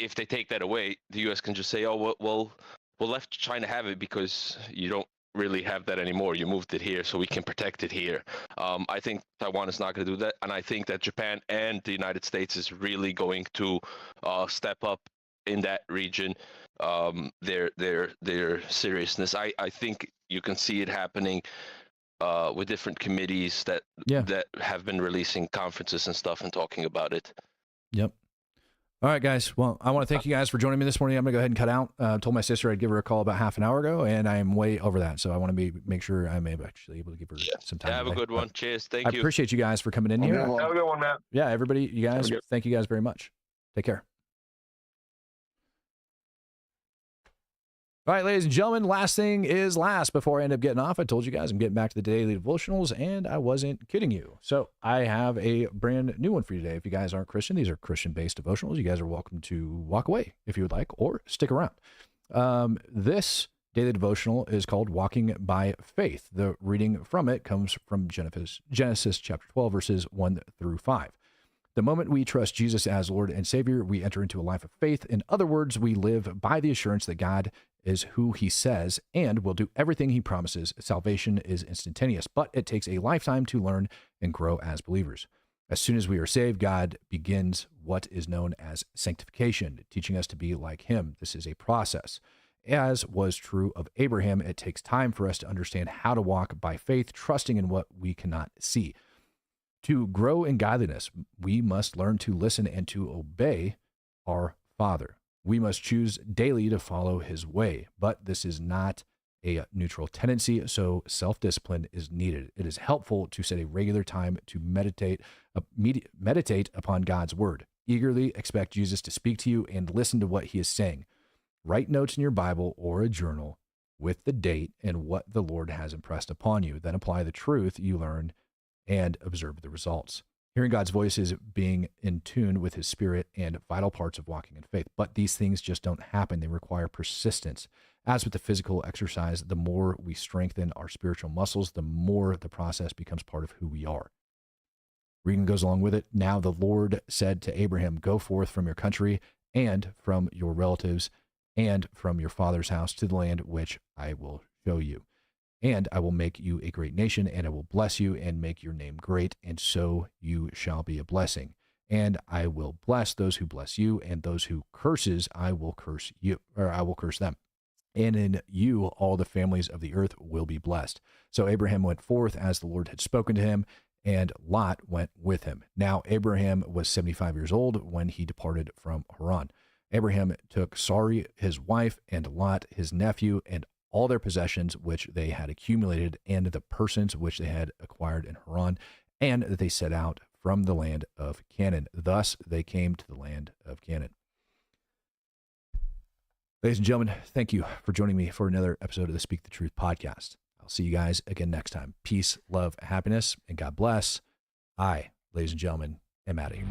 if they take that away, the U.S. can just say, oh, we'll let China have it because you don't really have that anymore. You moved it here, so we can protect it here. I think Taiwan is not going to do that, and I think that Japan and the United States is really going to step up in that region. Their seriousness. I think you can see it happening with different committees that have been releasing conferences and stuff and talking about it. Yep. All right, guys. Well, I want to thank you guys for joining me this morning. I'm going to go ahead and cut out. Told my sister I'd give her a call about half an hour ago, and I'm way over that. So I want to make sure I'm actually able to give her some time. Have a good one. Cheers. Thank you. I appreciate you guys for coming in here. Have a good one, Matt. Yeah, everybody, you guys, thank you guys very much. Take care. All right, ladies and gentlemen, last thing is last. Before I end up getting off, I told you guys I'm getting back to the daily devotionals, and I wasn't kidding you. So I have a brand new one for you today. If you guys aren't Christian, these are Christian-based devotionals. You guys are welcome to walk away if you would like, or stick around. This daily devotional is called Walking by Faith. The reading from it comes from Genesis chapter 12, verses 1 through 5. The moment we trust Jesus as Lord and Savior, we enter into a life of faith. In other words, we live by the assurance that God is who he says and will do everything he promises. Salvation is instantaneous, but it takes a lifetime to learn and grow as believers. As soon as we are saved, God begins what is known as sanctification, teaching us to be like him. This is a process. As was true of Abraham, it takes time for us to understand how to walk by faith, trusting in what we cannot see. To grow in godliness, we must learn to listen and to obey our Father. We must choose daily to follow his way, but this is not a neutral tendency, so self-discipline is needed. It is helpful to set a regular time to meditate upon God's word. Eagerly expect Jesus to speak to you and listen to what he is saying. Write notes in your Bible or a journal with the date and what the Lord has impressed upon you. Then apply the truth you learned and observe the results. Hearing God's voice is being in tune with his spirit and vital parts of walking in faith. But these things just don't happen. They require persistence. As with the physical exercise, the more we strengthen our spiritual muscles, the more the process becomes part of who we are. Reading goes along with it. Now the Lord said to Abraham, go forth from your country and from your relatives and from your father's house to the land which I will show you. And I will make you a great nation, and I will bless you and make your name great, and so you shall be a blessing. And I will bless those who bless you, and those who curses I will curse you, or I will curse them. And in you all the families of the earth will be blessed. So Abraham went forth as the Lord had spoken to him, and Lot went with him. Now Abraham was 75 years old when he departed from Haran. Abraham took Sarai his wife, and Lot his nephew, and all their possessions which they had accumulated, and the persons which they had acquired in Haran, and that they set out from the land of Canaan. Thus they came to the land of Canaan. Ladies and gentlemen, thank you for joining me for another episode of the Speak the Truth podcast. I'll see you guys again next time. Peace, love, happiness, and God bless. I, ladies and gentlemen, am out of here.